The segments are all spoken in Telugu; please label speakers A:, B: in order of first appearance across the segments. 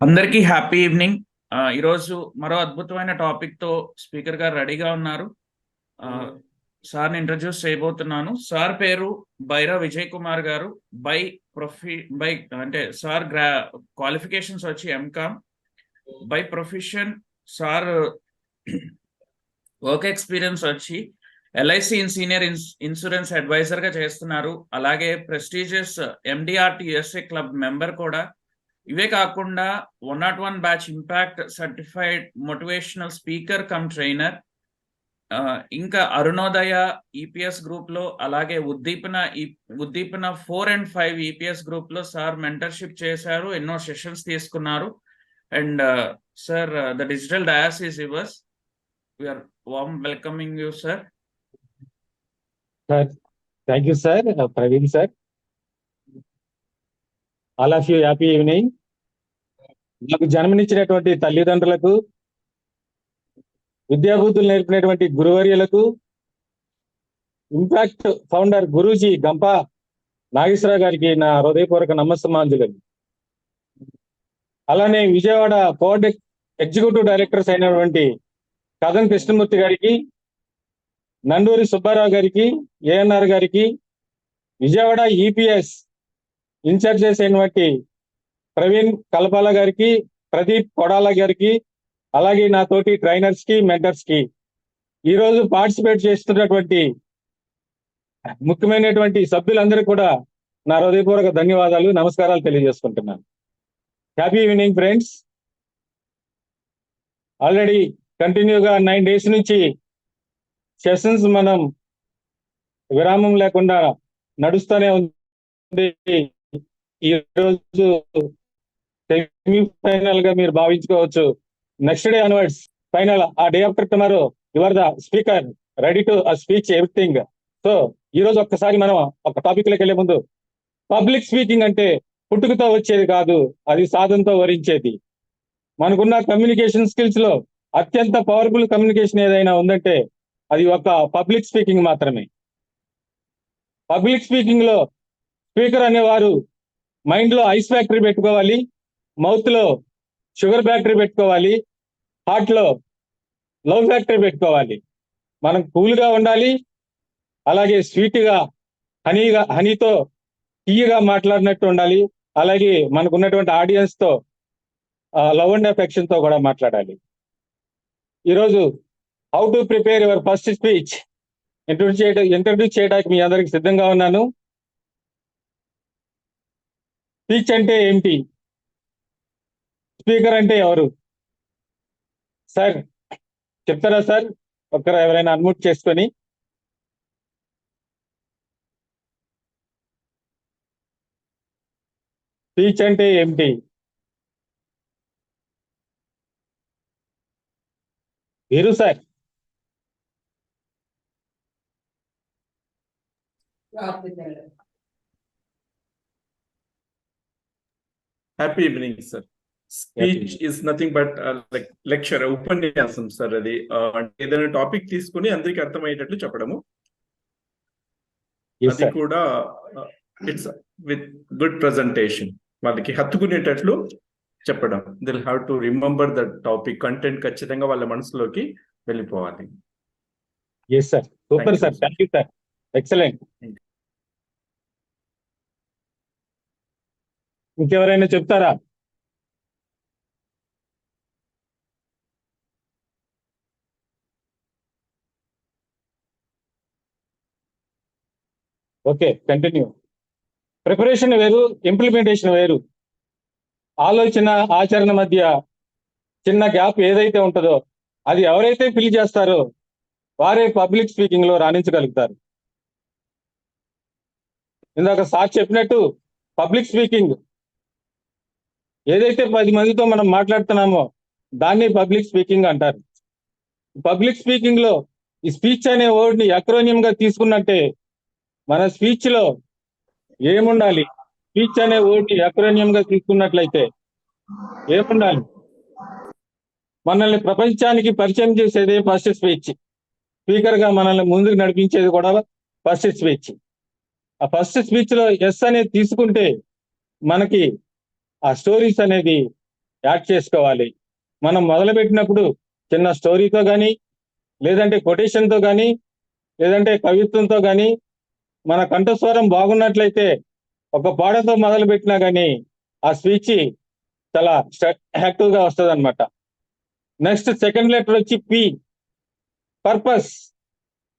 A: అందరికీ హ్యాపీ ఈవినింగ్. ఈరోజు మరో అద్భుతమైన టాపిక్ తో స్పీకర్ గారు రెడీగా ఉన్నారు. సార్ని ఇంట్రడ్యూస్ చేయబోతున్నాను. సార్ పేరు బైరా విజయ్ కుమార్ గారు. బై అంటే సార్ క్వాలిఫికేషన్స్ వచ్చి MCom. By profession sir work experience వచ్చి ఎల్ఐసి సీనియర్ ఇన్సూరెన్స్ అడ్వైజర్ గా చేస్తున్నారు. అలాగే prestigious MDRT USA club member కూడా. ఇవే కాకుండా 101 batch impact certified motivational speaker cum trainer. ఇంకా అరుణోదయ ఈపీఎస్ గ్రూప్ లో, అలాగే ఉద్దీపన 4 and 5 ఈపీఎస్ గ్రూప్ లో సార్ మెంటర్షిప్ చేశారు, ఎన్నో సెషన్స్ తీసుకున్నారు. And sir, the digital dais is yours. We are warm welcoming you sir.
B: Thank you sir. Praveen sir, all of you happy evening. నాకు జన్మనిచ్చినటువంటి తల్లిదండ్రులకు, విద్యాబుద్ధులు నేర్పినటువంటి గురువర్యులకు, ఇంపాక్ట్ ఫౌండర్ గురూజీ గంప నాగేశ్వరరావు గారికి నా హృదయపూర్వక నమస్సమాంజలు. అలానే విజయవాడ బోర్డ్ ఎగ్జిక్యూటివ్ డైరెక్టర్స్ అయినటువంటి కదం కృష్ణమూర్తి గారికి, నండూరి సుబ్బారావు గారికి, ఏఎన్ఆర్ గారికి, విజయవాడ ఈపీఎస్ ఇన్ఛార్జెస్ అయినటువంటి ప్రవీణ్ కల్పాల గారికి, ప్రదీప్ కొడాల గారికి, అలాగే నా తోటి ట్రైనర్స్ కి, మెంటర్స్ కి, ఈరోజు పార్టిసిపేట్ చేస్తున్నటువంటి ముఖ్యమైనటువంటి సభ్యులందరికీ కూడా నా హృదయపూర్వక ధన్యవాదాలు, నమస్కారాలు తెలియజేసుకుంటున్నాను. Happy evening friends. ఆల్రెడీ కంటిన్యూగా 9 days నుంచి సెషన్స్ మనం విరామం లేకుండా నడుస్తూనే ఉంది. ఈరోజు సెమీఫైనల్ గా మీరు భావించుకోవచ్చు. Next day onwards final. ఆ day after tomorrow you are the speaker, ready to speech everything. So ఈ రోజు ఒక్కసారి మనం ఒక టాపిక్ లోకి వెళ్లే ముందు, పబ్లిక్ స్పీకింగ్ అంటే పుట్టుకతో వచ్చేది కాదు, అది సాధనతో వరించేది. మనకున్న కమ్యూనికేషన్ స్కిల్స్ లో అత్యంత పవర్ఫుల్ కమ్యూనికేషన్ ఏదైనా ఉందంటే అది ఒక పబ్లిక్ స్పీకింగ్ మాత్రమే. పబ్లిక్ స్పీకింగ్ లో స్పీకర్ అనేవారు మైండ్ లో ఐస్ ఫ్యాక్టరీ పెట్టుకోవాలి, మౌత్ లో షుగర్ ఫ్యాక్టరీ పెట్టుకోవాలి, హార్ట్ లో లవ్ ఫ్యాక్టరీ పెట్టుకోవాలి. మనం కూల్ గా ఉండాలి, అలాగే స్వీట్ గా హనీతో తీయగా మాట్లాడినట్టు ఉండాలి, అలాగే మనకు ఉన్నటువంటి ఆడియన్స్ తో లవ్ అండ్ అఫెక్షన్ తో కూడా మాట్లాడాలి. ఈరోజు how to prepare your first speech introduce చేయడానికి మీ అందరికి సిద్ధంగా ఉన్నాను. స్పీచ్ అంటే ఏంటి, స్పీకర్ అంటే ఎవరు సార్ చెప్తారా సార్? ఒక్కరు ఎవరైనా అన్మ్యూట్ చేసుకొని. స్పీచ్ అంటే ఏంటి? వీరు sir.
C: Happy evening sir. Speech is nothing but like lecture, ఉపన్యాసం సార్. అది ఏదైనా టాపిక్ తీసుకుని అందరికి అర్థమయ్యేటట్లు చెప్పడము. అది కూడా ఇట్స్ విత్ గుడ్ ప్రజెంటేషన్, వాళ్ళకి హత్తుకునేటట్లు చెప్పడం. They'll have to remember that topic, content ఖచ్చితంగా వాళ్ళ మనసులోకి వెళ్ళిపోవాలి.
B: Yes sir, super sir, thank you sir, excellent. ఇంకెవరైనా చెప్తారా? Okay, continue. ప్రిపరేషన్ వేరు, ఇంప్లిమెంటేషన్ వేరు. ఆలోచన ఆచరణ మధ్య చిన్న గ్యాప్ ఏదైతే ఉంటుందో అది ఎవరైతే ఫిల్ చేస్తారో వారే పబ్లిక్ స్పీకింగ్ లో రాణించగలుగుతారు. ఇందాక సార్ చెప్పినట్టు పబ్లిక్ స్పీకింగ్ ఏదైతే 10 మందితో మనం మాట్లాడుతున్నామో దాన్ని పబ్లిక్ స్పీకింగ్ అంటారు. పబ్లిక్ స్పీకింగ్ లో ఈ స్పీచ్ అనే వర్డ్ ని అక్రోనియం గా తీసుకున్నట్టే మన స్పీచ్ లో ఏముండాలి? స్పీచ్ అనే వర్డ్ ని అక్రోనియం గా తీసుకున్నట్లయితే ఏముండాలి? మనల్ని ప్రపంచానికి పరిచయం చేసేదే ఫస్ట్ స్పీచ్. స్పీకర్ గా మనల్ని ముందుకు నడిపించేది కూడా ఫస్ట్ స్పీచ్. ఆ ఫస్ట్ స్పీచ్ లో ఎస్ అనేది తీసుకుంటే మనకి ఆ స్టోరీస్ అనేది యాడ్ చేసుకోవాలి. మనం మొదలుపెట్టినప్పుడు చిన్న స్టోరీతో కానీ, లేదంటే కొటేషన్తో కానీ, లేదంటే కవిత్వంతో కానీ, మన కంఠస్వరం బాగున్నట్లయితే ఒక పాటతో మొదలు పెట్టినా కానీ ఆ స్పీచ్ చాలా యాక్టివ్ గా వస్తుంది అనమాట. నెక్స్ట్ సెకండ్ లెటర్ వచ్చి పి, పర్పస్.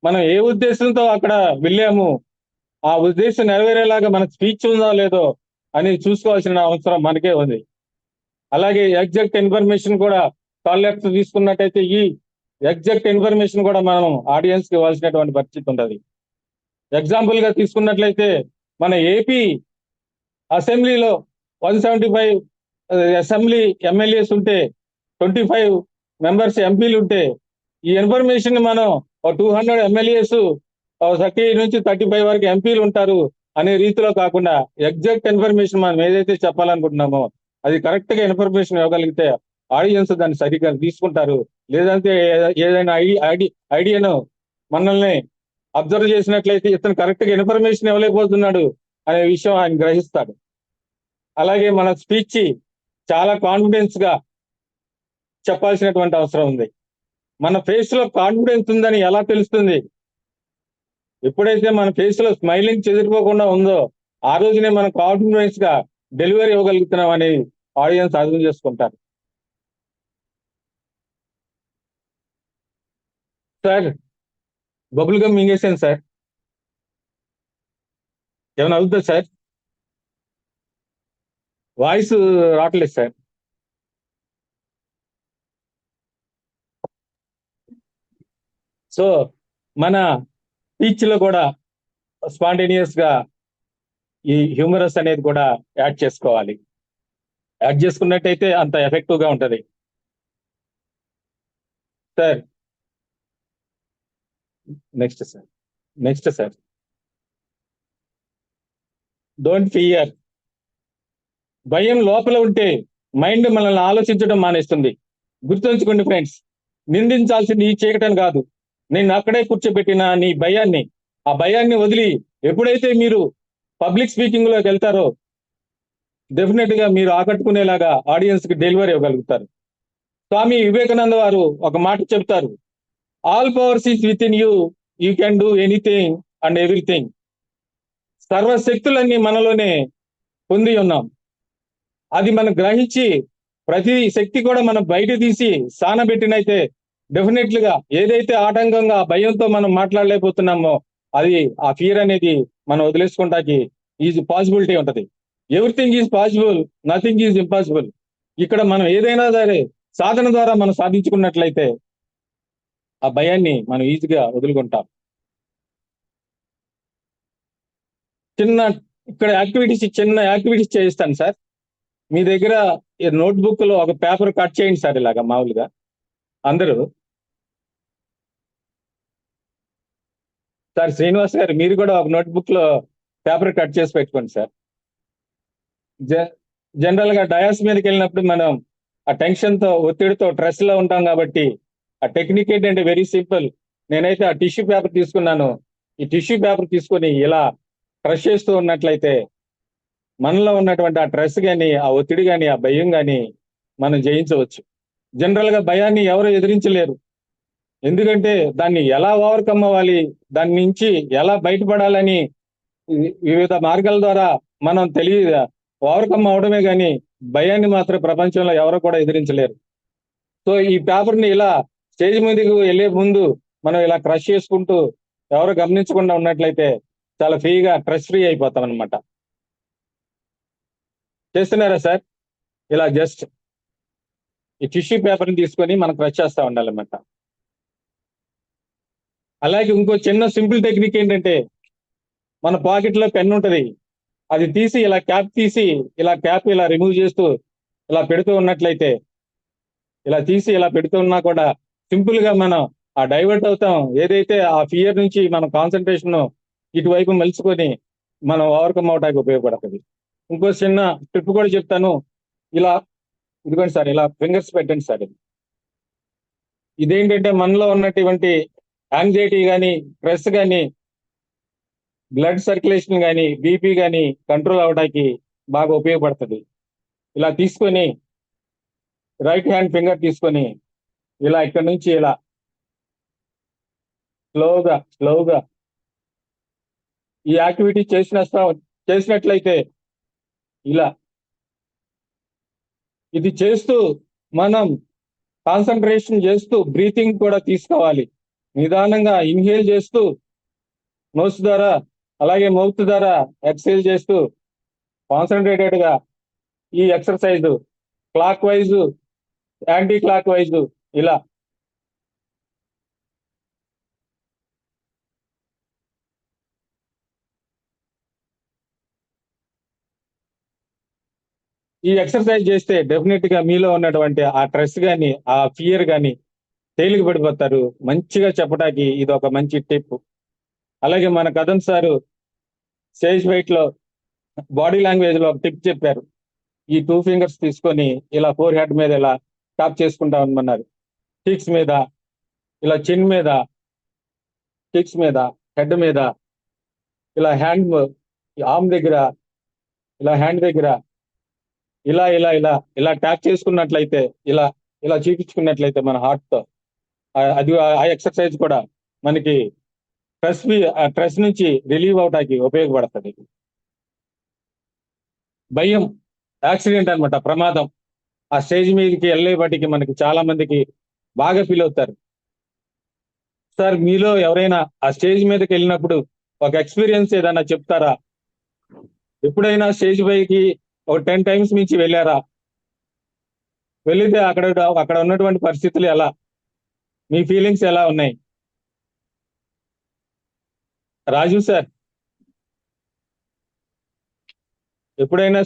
B: మనం ఏ ఉద్దేశంతో అక్కడ వెళ్ళాము, ఆ ఉద్దేశం నెరవేరేలాగా మన స్పీచ్ ఉందో లేదో అని చూసుకోవాల్సిన అవసరం మనకే ఉంది. అలాగే ఎగ్జాక్ట్ ఇన్ఫర్మేషన్ కూడా కాల్ లెటర్స్ తీసుకున్నట్టయితే ఈ ఎగ్జాక్ట్ ఇన్ఫర్మేషన్ కూడా మనం ఆడియన్స్ కి ఇవ్వాల్సినటువంటి పరిస్థితి ఉంటుంది. ఎగ్జాంపుల్ గా తీసుకున్నట్లయితే మన ఏపీ అసెంబ్లీలో 175 అసెంబ్లీ ఎమ్మెల్యేస్ ఉంటే 25 మెంబర్స్ ఎంపీలు ఉంటే ఈ ఇన్ఫర్మేషన్ మనం 200 ఎమ్మెల్యేస్ 30 నుంచి 35 వరకు ఎంపీలు ఉంటారు అనే రీతిలో కాకుండా ఎగ్జాక్ట్ ఇన్ఫర్మేషన్ మనం ఏదైతే చెప్పాలనుకుంటున్నామో అది కరెక్ట్ గా ఇన్ఫర్మేషన్ ఇవ్వగలిగితే ఆడియన్స్ దాన్ని సరిగ్గా తీసుకుంటారు. లేదంటే ఏదైనా ఐడియాను మనల్ని అబ్జర్వ్ చేసినట్లయితే ఇతను కరెక్ట్ గా ఇన్ఫర్మేషన్ ఇవ్వలేకపోతున్నాడు అనే విషయం ఆయన గ్రహిస్తాడు. అలాగే మన స్పీచ్ చాలా కాన్ఫిడెన్స్ గా చెప్పాల్సినటువంటి అవసరం ఉంది. మన ఫేస్ లో కాన్ఫిడెన్స్ ఉందని ఎలా తెలుస్తుంది? ఎప్పుడైతే మన ఫేస్ లో స్మైలింగ్ చెదిరిపోకుండా ఉందో ఆ రోజునే మనం కాన్ఫిడెన్స్ గా డెలివరీ ఇవ్వగలుగుతున్నాం అని ఆడియన్స్ అర్థం చేసుకుంటారు. సార్, బబుల్ గమ్ మింగేసాను సార్, ఏమైనా అవుతుందా సార్? వాయిస్ రావట్లేదు సార్. సో మన స్పీచ్ లో కూడా స్పాంటేనియస్ గా ఈ హ్యూమరస్ అనేది కూడా యాడ్ చేసుకోవాలి. యాడ్ చేసుకున్నట్టయితే అంత ఎఫెక్టివ్ గా ఉంటది. Sir next sir don't fear. భయం లోపల ఉంటే మైండ్ మనల్ని ఆలోచించడం మానేస్తుంది. గుర్తుంచుకోండి ఫ్రెండ్స్, నిందించాల్సింది ఈ చీకటని కాదు, నేను అక్కడే కూర్చోబెట్టిన నీ భయాన్ని. ఆ భయాన్ని వదిలి ఎప్పుడైతే మీరు పబ్లిక్ స్పీకింగ్ లోకి వెళ్తారో డెఫినెట్ గా మీరు ఆకట్టుకునేలాగా ఆడియన్స్ కి డెలివరీ ఇవ్వగలుగుతారు. స్వామి వివేకానంద వారు ఒక మాట చెప్తారు, all powers is within you, you can do anything and everything. సర్వశక్తులన్నీ మనలోనే పొంది ఉన్నాం. అది మనం గ్రహించి ప్రతి శక్తి కూడా మనం బయట తీసి సానబెట్టినైతే డెఫినెట్లీ గా ఏదైతే ఆటంకంగా భయంతో మనం మాట్లాడలేకపోతున్నామో అది ఆ ఫియర్ అనేది మనం వదిలేసుకుంటాకి ఈజ్ పాసిబిలిటీ ఉంటది. Everything is possible, nothing is impossible. ఇక్కడ మనం ఏదైనా సరే సాధన ద్వారా మనం సాధించుకున్నట్లయితే ఆ భయాన్ని మనం ఈజీగా వదులుకుంటాం. చిన్న యాక్టివిటీస్ చేయిస్తాను సార్. మీ దగ్గర నోట్బుక్ లో ఒక పేపర్ కట్ చేయండి సార్, ఇలాగా మామూలుగా అందరూ. సార్ శ్రీనివాస్ గారు, మీరు కూడా ఒక నోట్బుక్ లో పేపర్ కట్ చేసి పెట్టుకోండి సార్. జనరల్ గా డయాస్ మీదకి వెళ్ళినప్పుడు మనం ఆ టెన్షన్ తో, ఒత్తిడితో, స్ట్రెస్ లో ఉంటాం కాబట్టి ఆ టెక్నిక్ ఏంటంటే వెరీ సింపుల్. నేనైతే ఆ టిష్యూ పేపర్ తీసుకున్నాను. ఈ టిష్యూ పేపర్ తీసుకొని ఇలా క్రష్ చేస్తూ ఉన్నట్లయితే మనలో ఉన్నటువంటి ఆ స్ట్రెస్ కానీ, ఆ ఒత్తిడి కానీ, ఆ భయం కానీ మనం జయించవచ్చు. జనరల్ గా భయాన్ని ఎవరు ఎదిరించలేరు. ఎందుకంటే దాన్ని ఎలా ఓవర్కమ్ అవ్వాలి, దాని నుంచి ఎలా బయటపడాలని వివిధ మార్గాల ద్వారా మనం ఓవర్కమ్ అవడమే కానీ భయాన్ని మాత్రం ప్రపంచంలో ఎవరు కూడా ఎదిరించలేరు. సో ఈ పేపర్ ని ఇలా స్టేజ్ మీదకి వెళ్ళే ముందు మనం ఇలా క్రష్ చేసుకుంటూ ఎవరు గమనించకుండా ఉన్నట్లయితే చాలా ఫ్రీగా స్ట్రెస్ ఫ్రీ అయిపోతాం అనమాట. చేస్తున్నారా సార్? ఇలా జస్ట్ ఈ టిష్యూ పేపర్ ని తీసుకొని మనం క్రష్ చేస్తా ఉండాలన్నమాట. అలాగే ఇంకో చిన్న సింపుల్ టెక్నిక్ ఏంటంటే, మన పాకెట్ లో పెన్ ఉంటది, అది తీసి ఇలా క్యాప్ తీసి క్యాప్ ఇలా రిమూవ్ చేస్తూ ఇలా పెడుతూ ఉన్నట్లయితే, ఇలా తీసి ఇలా పెడుతూ ఉన్నా కూడా సింపుల్ గా మనం ఆ డైవర్ట్ అవుతాం. ఏదైతే ఆ ఫియర్ నుంచి మన కాన్సన్ట్రేషన్ ఇటువైపు మలుచుకొని మనం ఓవర్కమ్ అవడానికి ఉపయోగపడుతుంది. ఇంకో చిన్న ట్రిప్ కూడా చెప్తాను. ఇలా ఇదిగోండి సార్, ఇలా ఫింగర్స్ పెట్టండి సార్. ఇదేంటంటే మనలో ఉన్నటువంటి యాంగ్జైటీ కానీ, స్ట్రెస్ కానీ, బ్లడ్ సర్క్యులేషన్ కానీ, బీపీ కానీ కంట్రోల్ అవడానికి బాగా ఉపయోగపడుతుంది. ఇలా తీసుకొని రైట్ హ్యాండ్ ఫింగర్ తీసుకొని ఇలా ఇక్కడ నుంచి ఇలా స్లోగా ఈ యాక్టివిటీ చేసినట్లయితే ఇలా ఇది చేస్తూ మనం కాన్సన్ట్రేషన్ చేస్తూ బ్రీతింగ్ కూడా తీసుకోవాలి. నిదానంగా ఇన్హేల్ చేస్తూ నోస్ ద్వారా అలాగే మౌత్ ద్వారా ఎక్స్హేల్ చేస్తూ కాన్సన్ట్రేటెడ్ గా ఈ exercise clock wise anti clock wise ఇలా ఈ ఎక్సర్సైజ్ చేస్తే డెఫినెట్ గా మీలో ఉన్నటువంటి ఆ స్ట్రెస్ గాని ఆ ఫియర్ గాని తేలిక పడిపోతారు. మంచిగా చెప్పడానికి ఇది ఒక మంచి టిప్. అలాగే మన కదం సారు స్టేజ్ ఫైట్ లో బాడీ లాంగ్వేజ్ లో ఒక టిప్ చెప్పారు. ఈ 2 ఫింగర్స్ తీసుకొని ఇలా ఫోర్ హెడ్ మీద ఇలా టాప్ చేసుకుంటా ఉండమన్నారు. చీక్స్ మీద ఇలా చిన్ మీద చీక్స్ మీద హెడ్ మీద ఇలా హ్యాండ్ ఆర్మ్ దగ్గర ఇలా హ్యాండ్ దగ్గర ఇలా ఇలా ఇలా ఇలా ట్యాప్ చేసుకున్నట్లయితే ఇలా ఇలా చూపించుకున్నట్లయితే మన హార్ట్ తో అది ఆ ఎక్సర్సైజ్ కూడా మనకి స్ట్రెస్ నుంచి రిలీవ్ అవడానికి ఉపయోగపడుతుంది. భయం యాక్సిడెంట్ అన్నమాట, ప్రమాదం. ఆ స్టేజ్ మీదకి వెళ్ళేపటికి మనకి చాలా మందికి బాగా ఫీల్ అవుతారు. సార్ మీలో ఎవరైనా ఆ స్టేజ్ మీదకి వెళ్ళినప్పుడు ఒక ఎక్స్పీరియన్స్ ఏదైనా చెప్తారా? ఎప్పుడైనా స్టేజ్ పైకి ఒక 10 టైమ్స్ మించి వెళ్ళారా? వెళితే అక్కడ ఉన్నటువంటి పరిస్థితులు ఎలా, మీ ఫీలింగ్స్ ఎలా ఉన్నాయి? రాజు సార్ ఎప్పుడైనా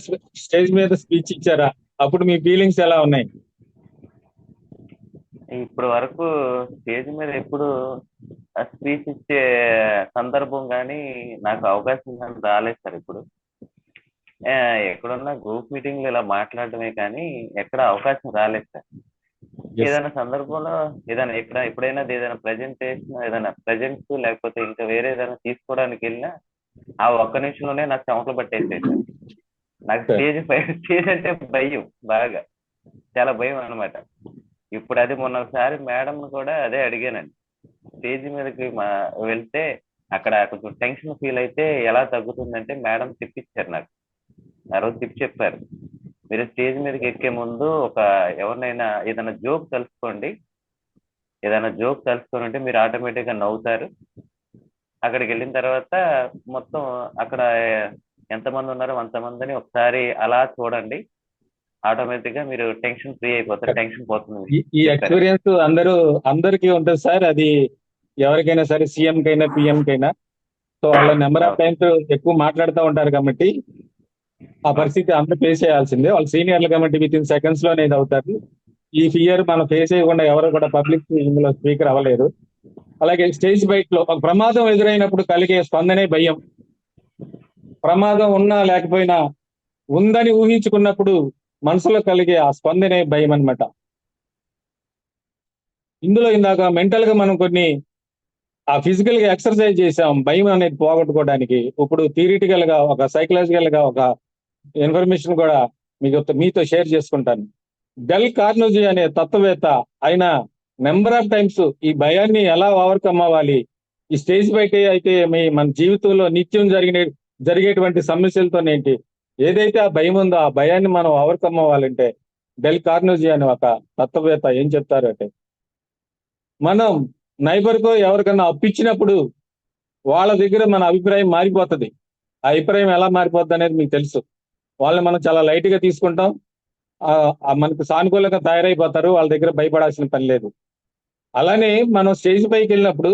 B: స్టేజ్ మీద స్పీచ్ ఇచ్చారా? అప్పుడు మీ ఫీలింగ్స్ ఎలా ఉన్నాయి?
D: ఇప్పుడు వరకు స్టేజ్ మీద ఎప్పుడు స్పీచ్ ఇచ్చే సందర్భం కానీ నాకు అవకాశం కానీ రాలేదు సార్. ఇప్పుడు ఎక్కడున్నా గ్రూప్ మీటింగ్లు ఇలా మాట్లాడటమే కానీ ఎక్కడ అవకాశం రాలేదు సార్. ఏదైనా సందర్భంలో ఏదైనా ఎప్పుడైనా ఏదైనా ప్రెజెంటేషన్ ఏదైనా ప్రెజెంట్స్ లేకపోతే ఇంకా వేరే ఏదైనా తీసుకోవడానికి వెళ్ళినా ఆ ఒక్క నిమిషంలోనే నాకు చెమటలు పట్టేసాయి సార్. నాకు స్టేజ్ అంటే భయం, బాగా చాలా భయం అన్నమాట. ఇప్పుడు అది మొన్న ఒకసారి మేడం కూడా అదే అడిగానండి. స్టేజ్ మీదకి వెళ్తే అక్కడ కొంచెం టెన్షన్ ఫీల్ అయితే ఎలా తగ్గుతుందంటే మేడం టిప్ ఇచ్చారు నాకు. ఆ రోజు టిప్ చెప్పారు, మీరు స్టేజ్ మీదకి ఎక్కే ముందు ఎవరినైనా ఏదైనా జోక్ తలుచుకోండి. ఏదైనా జోక్ తలుచుకొని ఉంటే మీరు ఆటోమేటిక్ గా నవ్వుతారు. అక్కడికి వెళ్ళిన తర్వాత మొత్తం అక్కడ ఎంతమంది ఉన్నారో అంతమందిని ఒకసారి అలా చూడండి. ఆటోమేటిక్ గా మీరు టెన్షన్ ఫ్రీ అయిపోతారు, టెన్షన్ పోతుంది.
B: ఈ ఎక్స్పీరియన్స్ అందరికీ ఉంటుంది సార్. అది ఎవరికైనా సరే, సీఎం కైనా పిఎం కైనా. సో వాళ్ళ నెంబర్ ఆఫ్ టైమ్స్ ఎక్కువ మాట్లాడుతూ ఉంటారు కాబట్టి ఆ పరిస్థితి అందరూ ఫేస్ చేయాల్సిందే. వాళ్ళు సీనియర్లు కాబట్టి విత్ ఇన్ సెకండ్స్ లోనే ఇది అవుతారు. ఈ ఫియర్ మనం ఫేస్ చేయకుండా ఎవరు కూడా పబ్లిక్ ఇందులో స్పీకర్ అవ్వలేరు. అలాగే స్టేజ్ బైట్ లో ఒక ప్రమాదం ఎదురైనప్పుడు కలిగే స్పందనే భయం. ప్రమాదం ఉన్నా లేకపోయినా ఉందని ఊహించుకున్నప్పుడు మనసులో కలిగే ఆ స్పందనే భయం అన్నమాట. ఇందులో ఇందాక మెంటల్ గా మనం కొన్ని ఆ ఫిజికల్ గా ఎక్సర్సైజ్ చేసాం భయం అనేది పోగొట్టుకోవడానికి. ఇప్పుడు థియరిటికల్ గా ఒక సైకలాజికల్ గా ఒక ఇన్ఫర్మేషన్ కూడా మీతో షేర్ చేసుకుంటాను. డెల్ కార్నెగీ అనే తత్వవేత్త ఆయన నెంబర్ ఆఫ్ టైమ్స్ ఈ భయాన్ని ఎలా ఓవర్కమ్ అవ్వాలి, ఈ స్టేజ్ బయట అయితే మన జీవితంలో నిత్యం జరిగేటువంటి సమస్యలతోనేంటి ఏదైతే ఆ భయం ఉందో ఆ భయాన్ని మనం ఓవర్కమ్ అవ్వాలంటే డెల్ కార్నెగీ అనే ఒక తత్వవేత్త ఏం చెప్తారు అంటే, మనం నైబర్కో ఎవరికన్నా అప్పిచ్చినప్పుడు వాళ్ళ దగ్గర మన అభిప్రాయం మారిపోతుంది. ఆ అభిప్రాయం ఎలా మారిపోద్ది అనేది మీకు తెలుసు. వాళ్ళని మనం చాలా లైట్ గా తీసుకుంటాం, మనకు సానుకూలంగా తయారైపోతారు. వాళ్ళ దగ్గర భయపడాల్సిన పని లేదు. అలానే మనం స్టేజ్ పైకి వెళ్ళినప్పుడు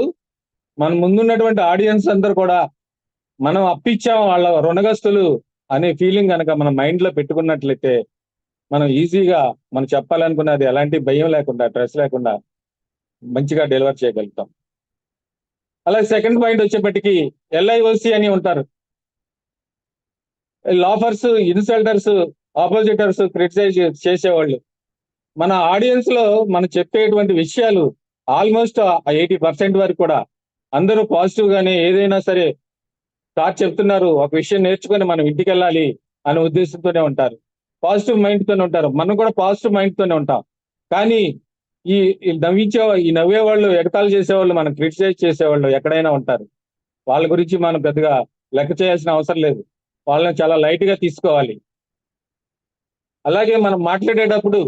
B: మన ముందున్నటువంటి ఆడియన్స్ అందరూ కూడా మనం అప్పిచ్చాం వాళ్ళ రుణగస్తులు అనే ఫీలింగ్ కనుక మన మైండ్ లో పెట్టుకున్నట్లయితే మనం ఈజీగా మనం చెప్పాలనుకున్నది ఎలాంటి భయం లేకుండా, స్ట్రెస్ లేకుండా మంచిగా డెలివర్ చేయగలుగుతాం. అలాగే సెకండ్ పాయింట్ వచ్చేప్పటికీ LIOC అని ఉంటారు. లాఫర్స్, ఇన్సల్టర్స్, ఆపోజిటర్స్, క్రిటిసైజ్ చేసేవాళ్ళు. మన ఆడియన్స్ లో మనం చెప్పేటువంటి విషయాలు ఆల్మోస్ట్ 80% వరకు కూడా అందరూ పాజిటివ్ గానే ఏదైనా సరే సార్ చెప్తున్నారు, ఒక విషయం నేర్చుకొని మనం ఇంటికి వెళ్ళాలి అనే ఉద్దేశంతోనే ఉంటారు. పాజిటివ్ మైండ్ తోనే ఉంటారు. మనం కూడా పాజిటివ్ మైండ్ తోనే ఉంటాం. కానీ ఈ ఈ నవ్వేవాళ్ళు, ఎగతాళి చేసేవాళ్ళు, మనం క్రిటిసైజ్ చేసేవాళ్ళు ఎక్కడైనా ఉంటారు. వాళ్ళ గురించి మనం పెద్దగా లెక్క చేయాల్సిన అవసరం లేదు. వాళ్ళని చాలా లైట్ గా తీసుకోవాలి. అలాగే మనం మాట్లాడేటప్పుడు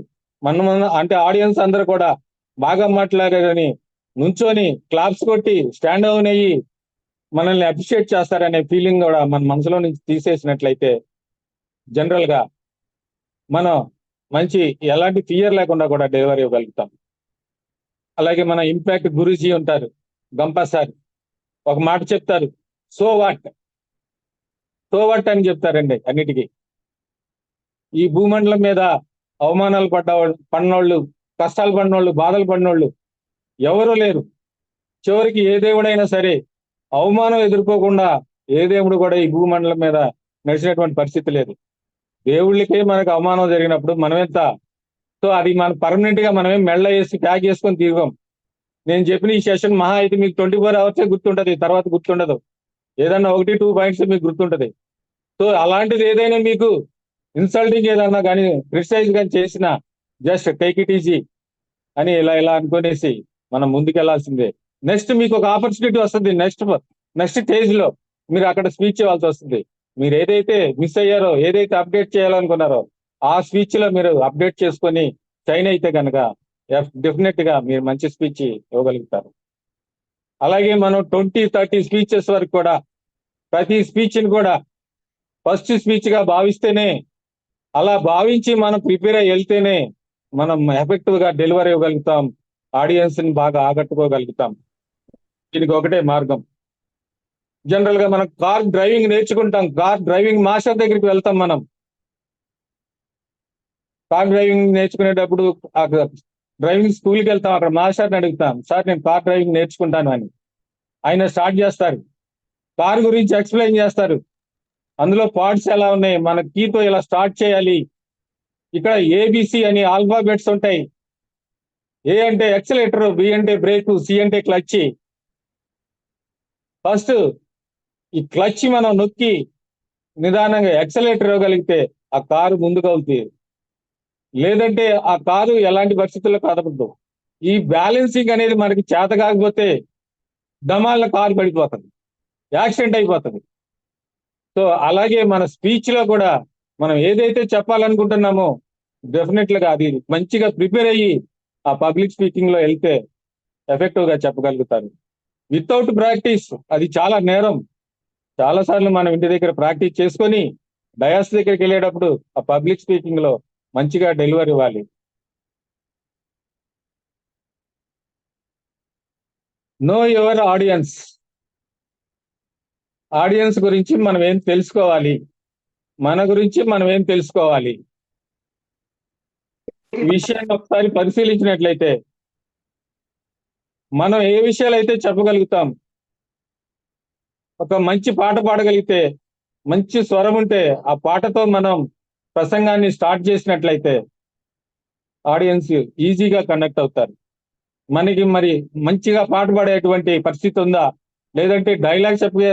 B: అంటే ఆడియన్స్ అందరూ కూడా బాగా మాట్లాడారని నుంచొని క్లాప్స్ కొట్టి స్టాండ్ డౌన్ అయ్యి మనల్ని అప్రిషియేట్ చేస్తారనే ఫీలింగ్ కూడా మన మనసులో నుంచి తీసేసినట్లయితే జనరల్ గా మనం మంచి ఎలాంటి ఫియర్ లేకుండా కూడా డెలివరీ ఇవ్వగలుగుతాం. అలాగే మన ఇంపాక్ట్ గురూజీ ఉంటారు, గంపా సార్, ఒక మాట చెప్తారు, సో వాట్ అని చెప్తారండి అన్నిటికీ. ఈ భూమండలం మీద అవమానాలు పడినోళ్ళు, కష్టాలు పడినోళ్ళు, బాధలు పడినోళ్ళు ఎవరూ లేరు. చివరికి ఏ దేవుడైనా సరే అవమానం ఎదుర్కోకుండా ఏ దేవుడు కూడా ఈ భూమండలం మీద నడిచినటువంటి పరిస్థితి లేదు. దేవుళ్ళకే మనకు అవమానం జరిగినప్పుడు మనమెంత, సో అది మన పర్మనెంట్ గా మనమే మెళ్ళ వేసి ప్యాక్ చేసుకొని తిరగం. నేను చెప్పిన ఈ సెషన్ మహా అయితే మీకు 24 hours గుర్తుంటది, తర్వాత గుర్తుండదు. ఏదన్నా 1-2 పాయింట్స్ మీకు గుర్తుంటది. సో అలాంటిది ఏదైనా మీకు ఇన్సల్టింగ్ ఏదన్నా కానీ క్రిటిసైజ్ కానీ చేసినా జస్ట్ టేక్ ఇట్ ఈజీ అని ఇలా అనుకునేసి మనం ముందుకెళ్లాల్సిందే. నెక్స్ట్ మీకు ఒక ఆపర్చునిటీ వస్తుంది. నెక్స్ట్ స్టేజ్ లో మీరు అక్కడ స్పీచ్ ఇవ్వాల్సి వస్తుంది. మీరు ఏదైతే మిస్ అయ్యారో, ఏదైతే అప్డేట్ చేయాలనుకున్నారో ఆ స్పీచ్ లో మీరు అప్డేట్ చేసుకొని షైన్ అయితే కనుక డెఫినెట్ గా మీరు మంచి స్పీచ్ ఇవ్వగలుగుతారు. అలాగే మనం 20-30 స్పీచెస్ వరకు కూడా ప్రతి స్పీచ్ ని కూడా ఫస్ట్ స్పీచ్ గా భావిస్తేనే, అలా భావించి మనం ప్రిపేర్ అయ్యి వెళ్తేనే మనం ఎఫెక్టివ్ గా డెలివరీ ఇవ్వగలుగుతాం, ఆడియన్స్ ని బాగా ఆకట్టుకోగలుగుతాం. దీనికి ఒకటే మార్గం. జనరల్ గా మనం కార్ డ్రైవింగ్ నేర్చుకుంటాం, కార్ డ్రైవింగ్ మాస్టర్ దగ్గరికి వెళ్తాం. మనం కార్ డ్రైవింగ్ నేర్చుకునేటప్పుడు డ్రైవింగ్ స్కూల్కి వెళ్తాం, అక్కడ మాస్టర్ని అడుగుతాం, సార్ నేను కార్ డ్రైవింగ్ నేర్చుకుంటాను అని. ఆయన స్టార్ట్ చేస్తారు, కార్ గురించి ఎక్స్ప్లెయిన్ చేస్తారు. అందులో పార్ట్స్ ఎలా ఉన్నాయి, మన కీతో ఇలా స్టార్ట్ చేయాలి, ఇక్కడ ఏబిసి అని ఆల్ఫాబెట్స్ ఉంటాయి. ఏ అంటే ఎక్సలేటర్, బి అంటే బ్రేక్, సి అంటే క్లచ్. ఫస్ట్ ఈ క్లచ్ మనం నొక్కి నిదానంగా ఎక్సలేటర్ ఇవ్వగలిగితే ఆ కారు ముందుకు అవుతుంది. లేదంటే ఆ కారు ఎలాంటి పరిస్థితుల్లో కదపదు. ఈ బ్యాలెన్సింగ్ అనేది మనకి చేత కాకపోతే దమాల కారు పడిపోతుంది, యాక్సిడెంట్ అయిపోతుంది. సో అలాగే మన స్పీచ్ లో కూడా మనం ఏదైతే చెప్పాలనుకుంటున్నామో డెఫినెట్ గా అది మంచిగా ప్రిపేర్ అయ్యి ఆ పబ్లిక్ స్పీకింగ్ లో వెళ్తే ఎఫెక్టివ్ గా చెప్పగలుగుతారు. వితౌట్ ప్రాక్టీస్ అది చాలా నేరం. చాలా సార్లు మనం ఇంటి దగ్గర ప్రాక్టీస్ చేసుకొని డయాస్ దగ్గరికి వెళ్ళేటప్పుడు ఆ పబ్లిక్ స్పీకింగ్ లో మంచిగా డెలివరీ ఇవ్వాలి. No your audience. ఆడియన్స్ గురించి మనం ఏం తెలుసుకోవాలి, మన గురించి మనం ఏం తెలుసుకోవాలి. ఈ విషయాన్ని ఒకసారి పరిశీలించినట్లయితే మనం ఏ విషయాలు అయితే చెప్పగలుగుతాం, ఒక మంచి పాట పాడగలిగితే, మంచి స్వరం ఉంటే ఆ పాటతో మనం ప్రసంగాన్ని స్టార్ట్ చేసినట్లయితే ఆడియన్స్ ఈజీగా కనెక్ట్ అవుతారు. మనకి మరి మంచిగా పాట పాడేటువంటి పరిస్థితి ఉందా, లేదంటే డైలాగ్ చెప్పే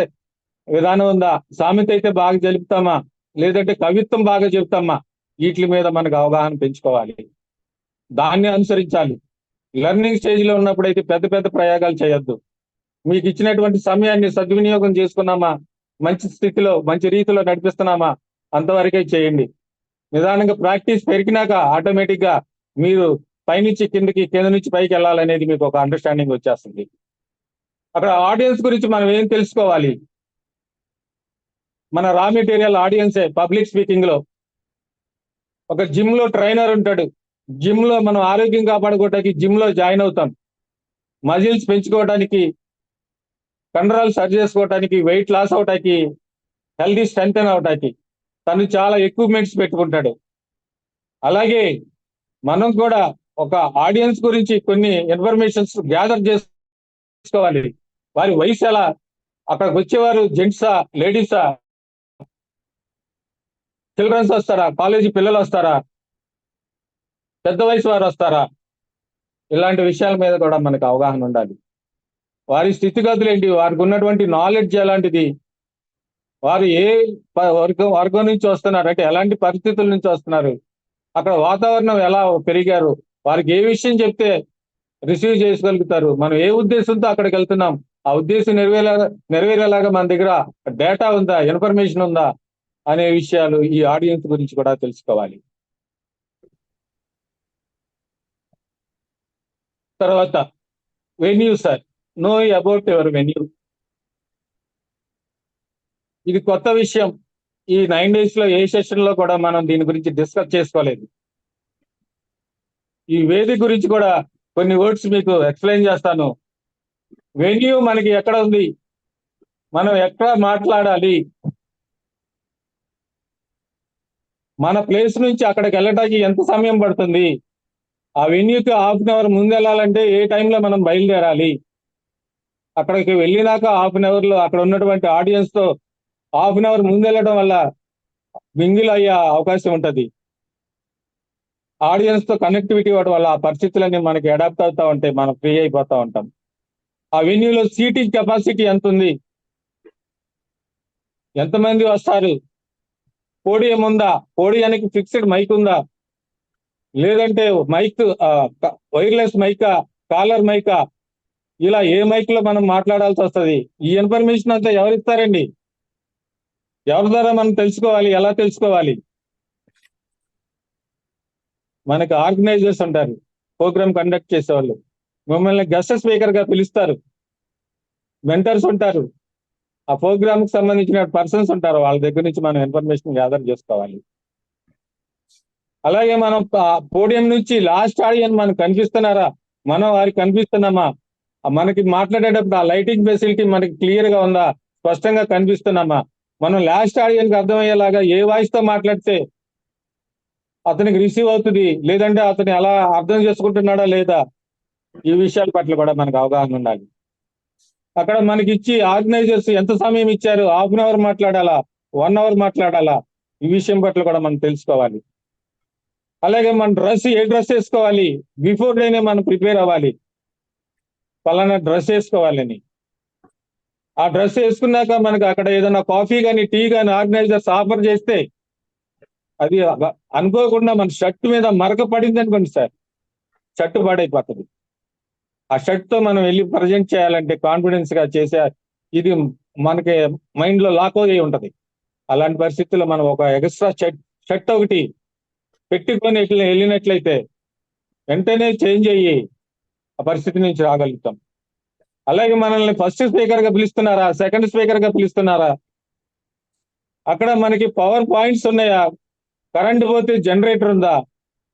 B: విధానం ఉందా, సామెత అయితే బాగా జరుపుతామా, లేదంటే కవిత్వం బాగా చెప్తామా, వీటి మీద మనకు అవగాహన పెంచుకోవాలి, దాన్ని అనుసరించాలి. లెర్నింగ్ స్టేజ్ లో ఉన్నప్పుడైతే పెద్ద పెద్ద ప్రయోగాలు చేయొద్దు. మీకు ఇచ్చినటువంటి సమయాన్ని సద్వినియోగం చేసుకున్నామా, మంచి స్థితిలో మంచి రీతిలో నడిపిస్తున్నామా, అంతవరకే చేయండి. నిదానంగా ప్రాక్టీస్ పెరిగినాక ఆటోమేటిక్ గా మీరు పైనుంచి కిందకి, కింద నుంచి పైకి వెళ్ళాలనేది మీకు ఒక అండర్స్టాండింగ్ వచ్చేస్తుంది. అక్కడ ఆడియన్స్ గురించి మనం ఏం తెలుసుకోవాలి, మన రా మెటీరియల్ ఆడియన్సే. పబ్లిక్ స్పీకింగ్ లో ఒక జిమ్ లో ట్రైనర్ ఉంటాడు, జిమ్ లో మనం ఆరోగ్యం కాపాడుకోవడానికి జిమ్ లో జాయిన్ అవుతాం, మజిల్స్ పెంచుకోవడానికి, కండరాలు సరి చేసుకోవడానికి, వెయిట్ లాస్ అవటానికి, హెల్దీ స్ట్రెంగ్తెన్ అవటానికి తను చాలా ఎక్విప్మెంట్స్ పెట్టుకుంటాడు. అలాగే మనం కూడా ఒక ఆడియన్స్ గురించి కొన్ని ఇన్ఫర్మేషన్స్ గ్యాదర్ చేసుకోవాలి. వారి వయసు ఎలా, అక్కడికి వచ్చేవారు జెంట్సా, లేడీసా, చిల్డ్రన్స్ వస్తారా, కాలేజీ పిల్లలు వస్తారా, పెద్ద వయసు వారు వస్తారా, ఇలాంటి విషయాల మీద కూడా మనకు అవగాహన ఉండాలి. వారి స్థితిగతులు ఏంటి, వారికి ఉన్నటువంటి నాలెడ్జ్ ఎలాంటిది, వారు ఏ వర్గం నుంచి వస్తున్నారు, అంటే ఎలాంటి పరిస్థితుల నుంచి వస్తున్నారు, అక్కడ వాతావరణం ఎలా పెరిగారు, వారికి ఏ విషయం చెప్తే రిసీవ్ చేసుకోగలుగుతారు, మనం ఏ ఉద్దేశంతో అక్కడికి వెళ్తున్నాం, ఆ ఉద్దేశం నెరవేరేలాగా మన దగ్గర డేటా ఉందా, ఇన్ఫర్మేషన్ ఉందా అనే విషయాలు ఈ ఆడియన్స్ గురించి కూడా తెలుసుకోవాలి. తర్వాత venue sir, know about your venue. ఇది కొత్త విషయం. ఈ 9 days లో ఏ సెషన్ లో కూడా మనం దీని గురించి డిస్కస్ చేసుకోలేదు. ఈ వేదిక గురించి కూడా కొన్ని వర్డ్స్ మీకు ఎక్స్ప్లెయిన్ చేస్తాను. వెన్యూ మనకి ఎక్కడ ఉంది, మనం ఎక్కడ మాట్లాడాలి, మన ప్లేస్ నుంచి అక్కడికి వెళ్ళడానికి ఎంత సమయం పడుతుంది, ఆ వెన్యూకి 1/2 hour ముందు వెళ్ళాలంటే ఏ టైంలో మనం బయలుదేరాలి, అక్కడికి వెళ్ళినాక 1/2 hour లో అక్కడ ఉన్నటువంటి ఆడియన్స్ తో 1/2 hour ముందు వెళ్ళడం వల్ల మింగిల్ అయ్యే అవకాశం ఉంటుంది. ఆడియన్స్ తో కనెక్టివిటీ ఇవ్వడం వల్ల ఆ పరిస్థితులన్నీ మనకి అడాప్ట్ అవుతా ఉంటాయి, మనం ఫ్రీ అయిపోతా ఉంటాం. ఆ వెన్యూలో సీటింగ్ కెపాసిటీ ఎంత ఉంది, ఎంతమంది వస్తారు, పోడియం ఉందా, పోడియానికి ఫిక్స్డ్ మైక్ ఉందా, లేదంటే మైక్ వైర్లెస్ మైకా, కాలర్ మైకా, ఇలా ఏ మైక్ లో మనం మాట్లాడాల్సి వస్తుంది. ఈ ఇన్ఫర్మేషన్ అంతా ఎవరు ఇస్తారండి, ఎవరి ద్వారా మనం తెలుసుకోవాలి, ఎలా తెలుసుకోవాలి? మనకి ఆర్గనైజర్స్ ఉంటారు, ప్రోగ్రామ్ కండక్ట్ చేసేవాళ్ళు, మిమ్మల్ని గెస్ట్ స్పీకర్ గా పిలుస్తారు, మెంటర్స్ ఉంటారు, ఆ ప్రోగ్రామ్ కి సంబంధించిన పర్సన్స్ ఉంటారు, వాళ్ళ దగ్గర నుంచి మనం ఇన్ఫర్మేషన్ గ్యాదర్ చేసుకోవాలి. అలాగే మనం పోడియం నుంచి లాస్ట్ ఆడియన్స్ మనకు కనిపిస్తున్నారా, మనం వారికి కనిపిస్తున్నామా, మనకి మాట్లాడేటప్పుడు ఆ లైటింగ్ ఫెసిలిటీ మనకి క్లియర్ గా ఉందా, స్పష్టంగా కనిపిస్తున్నామా, మనం లాస్ట్ ఆడియన్స్ అర్థమయ్యేలాగా ఏ వాయిస్ తో మాట్లాడితే అతనికి రిసీవ్ అవుతుంది, లేదంటే అతను ఎలా అర్థం చేసుకుంటున్నాడా లేదా, ఈ విషయాల పట్ల కూడా మనకు అవగాహన ఉండాలి. అక్కడ మనకి ఇచ్చి ఆర్గనైజర్స్ ఎంత సమయం ఇచ్చారు, 1/2 hour మాట్లాడాలా, 1 hour మాట్లాడాలా, ఈ విషయం పట్ల కూడా మనం తెలుసుకోవాలి. అలాగే మన డ్రెస్ ఏ డ్రెస్ వేసుకోవాలి, బిఫోర్ డేనే మనం ప్రిపేర్ అవ్వాలి, పలానా డ్రెస్ వేసుకోవాలని. ఆ డ్రెస్ వేసుకున్నాక మనకు అక్కడ ఏదైనా కాఫీ కానీ టీ కానీ ఆర్గనైజర్స్ ఆఫర్ చేస్తే అది అనుకోకుండా మన షర్ట్ మీద మరక పడింది అనుకోండి సార్, షర్ట్ పాడైపోతుంది. ఆ షర్ట్ తో మనం వెళ్ళి ప్రజెంట్ చేయాలంటే కాన్ఫిడెన్స్ గా చేసే, ఇది మనకి మైండ్ లో లాక్ అయి ఉంటది. అలాంటి పరిస్థితుల్లో మనం ఒక ఎక్స్ట్రా షర్ట్ ఒకటి పెట్టుకొని వెళ్ళినట్లయితే వెంటనే చేంజ్ అయ్యి ఆ పరిస్థితి నుంచి రాగలుగుతాం. అలాగే మనల్ని ఫస్ట్ స్పీకర్ గా పిలుస్తున్నారా, సెకండ్ స్పీకర్ గా పిలుస్తున్నారా, అక్కడ మనకి పవర్ పాయింట్స్ ఉన్నాయా, కరెంట్ పోతే జనరేటర్ ఉందా,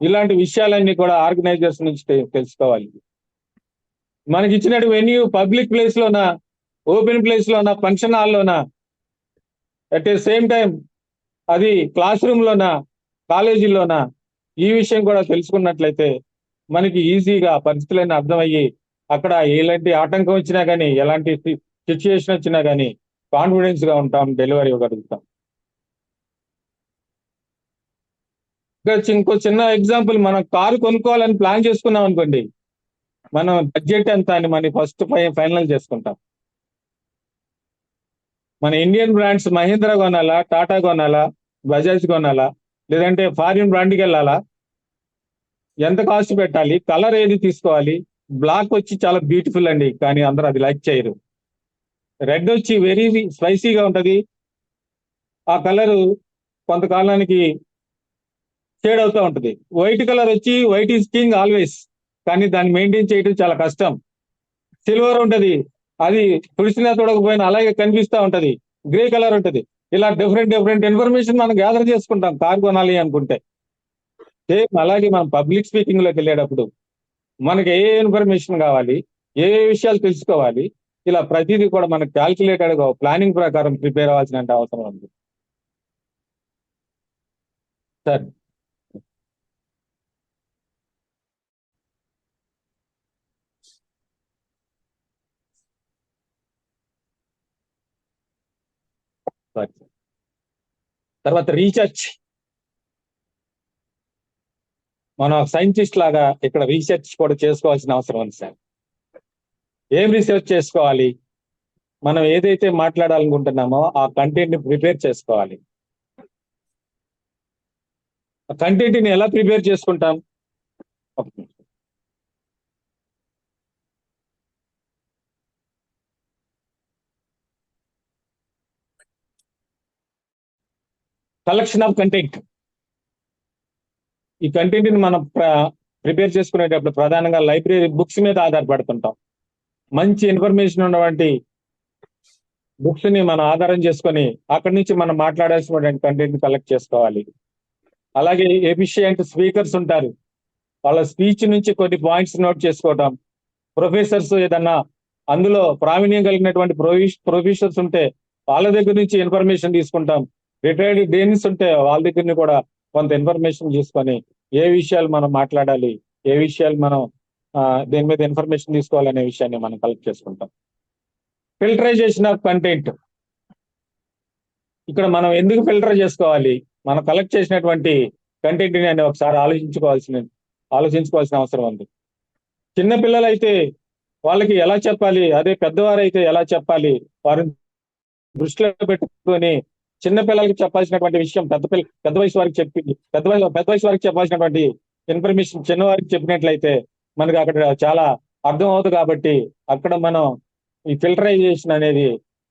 B: ఇలాంటి విషయాలన్నీ కూడా ఆర్గనైజర్స్ నుంచి తెలుసుకోవాలి. మనకి ఇచ్చినట్టు వెన్యూ పబ్లిక్ ప్లేస్ లోనా, ఓపెన్ ప్లేస్ లోనా, ఫంక్షన్ హాల్లోనా, అట్ ద సేమ్ టైం అది క్లాస్ రూమ్ లోనా, కాలేజీలోనా, ఈ విషయం కూడా తెలుసుకున్నట్లయితే మనకి ఈజీగా పరిస్థితులన్నీ అర్థమయ్యి అక్కడ ఎలాంటి ఆటంకం వచ్చినా కానీ, ఎలాంటి సిచ్యుయేషన్ వచ్చినా కానీ కాన్ఫిడెన్స్ గా ఉంటాం, డెలివరీ ఇవ్వగలుగుతాం. ఇంకో చిన్న ఎగ్జాంపుల్, మనం కారు కొనుక్కోవాలని ప్లాన్ చేసుకున్నాం అనుకోండి, మనం బడ్జెట్ ఎంత అని మనం ఫస్ట్ ఫైనల్ చేసుకుంటాం. మన ఇండియన్ బ్రాండ్స్ మహీంద్రా కొనాలా, టాటా కొనాలా, బజాజ్ కొనాలా, లేదంటే ఫారిన్ బ్రాండ్కి వెళ్ళాలా, ఎంత కాస్ట్ పెట్టాలి, కలర్ ఏది తీసుకోవాలి. బ్లాక్ వచ్చి చాలా బ్యూటిఫుల్ అండి, కానీ అందరూ అది లైక్ చేయరు. రెడ్ వచ్చి వెరీ స్పైసీగా ఉంటది, ఆ కలరు కొంతకాలానికి షేడ్ అవుతూ ఉంటుంది. వైట్ కలర్ వచ్చి వైట్ ఈజ్ కింగ్ ఆల్వేస్, కానీ దాన్ని మెయింటైన్ చేయడం చాలా కష్టం. సిల్వర్ ఉంటది, అది తుడిసినా తొడకపోయినా అలాగే కనిపిస్తూ ఉంటది. గ్రే కలర్ ఉంటది. ఇలా డిఫరెంట్ ఇన్ఫర్మేషన్ మనం గ్యాదర్ చేసుకుంటాం కార్ కొనాలి అనుకుంటే. సేమ్ అలాగే మనం పబ్లిక్ స్పీకింగ్ లోకి వెళ్ళేటప్పుడు మనకి ఏ ఇన్ఫర్మేషన్ కావాలి, ఏ విషయాలు తెలుసుకోవాలి, ఇలా ప్రతిదీ కూడా మనకు క్యాల్కులేటెడ్ గా ప్లానింగ్ ప్రకారం ప్రిపేర్ అవ్వాల్సిన అవసరం ఉంది సార్. తర్వాత రీసెర్చ్, మనం సైంటిస్ట్ లాగా ఇక్కడ రీసెర్చ్ కూడా చేసుకోవాల్సిన అవసరం ఉంది సార్. ఏం రీసెర్చ్ చేసుకోవాలి, మనం ఏదైతే మాట్లాడాలనుకుంటున్నామో ఆ కంటెంట్ ని ప్రిపేర్ చేసుకోవాలి. ఆ కంటెంట్ ని ఎలా ప్రిపేర్ చేసుకుంటాం, కలెక్షన్ ఆఫ్ కంటెంట్. ఈ కంటెంట్ ని మనం ప్రిపేర్ చేసుకునేటప్పుడు ప్రధానంగా లైబ్రరీ బుక్స్ మీద ఆధారపడుతుంటాం. మంచి ఇన్ఫర్మేషన్ ఉన్నటువంటి బుక్స్ ని మనం ఆధారం చేసుకొని అక్కడి నుంచి మనం మాట్లాడాల్సినటువంటి కంటెంట్ కలెక్ట్ చేసుకోవాలి. అలాగే ఎఫిషియంట్ స్పీకర్స్ ఉంటారు, వాళ్ళ స్పీచ్ నుంచి కొన్ని పాయింట్స్ నోట్ చేసుకోవటం. ప్రొఫెసర్స్ ఏదన్నా అందులో ప్రావీణ్యం కలిగినటువంటి ప్రొఫెసర్స్ ఉంటే వాళ్ళ దగ్గర నుంచి ఇన్ఫర్మేషన్ తీసుకుంటాం. రిటైర్డ్ డేనిస్ ఉంటే వాళ్ళ దగ్గర కూడా కొంత ఇన్ఫర్మేషన్ తీసుకొని ఏ విషయాలు మనం మాట్లాడాలి, ఏ విషయాలు మనం దేని మీద ఇన్ఫర్మేషన్ తీసుకోవాలనే విషయాన్ని మనం కలెక్ట్ చేసుకుంటాం. Filterisation of content. ఇక్కడ మనం ఎందుకు ఫిల్టర్ చేసుకోవాలి, మనం కలెక్ట్ చేసినటువంటి కంటెంట్ ని అని ఒకసారి ఆలోచించుకోవాల్సిన అవసరం ఉంది. చిన్న పిల్లలైతే వాళ్ళకి ఎలా చెప్పాలి, అదే పెద్దవారైతే ఎలా చెప్పాలి, వారిని దృష్టిలో పెట్టుకొని చిన్న పిల్లలకి చెప్పాల్సినటువంటి విషయం పెద్ద వయసు వారికి పెద్ద వయసు వారికి చెప్పాల్సినటువంటి ఇన్ఫర్మేషన్ చిన్నవారికి చెప్పినట్లయితే మనకి అక్కడ చాలా అర్థం అవుతుంది. కాబట్టి అక్కడ మనం ఈ ఫిల్టరైజేషన్ అనేది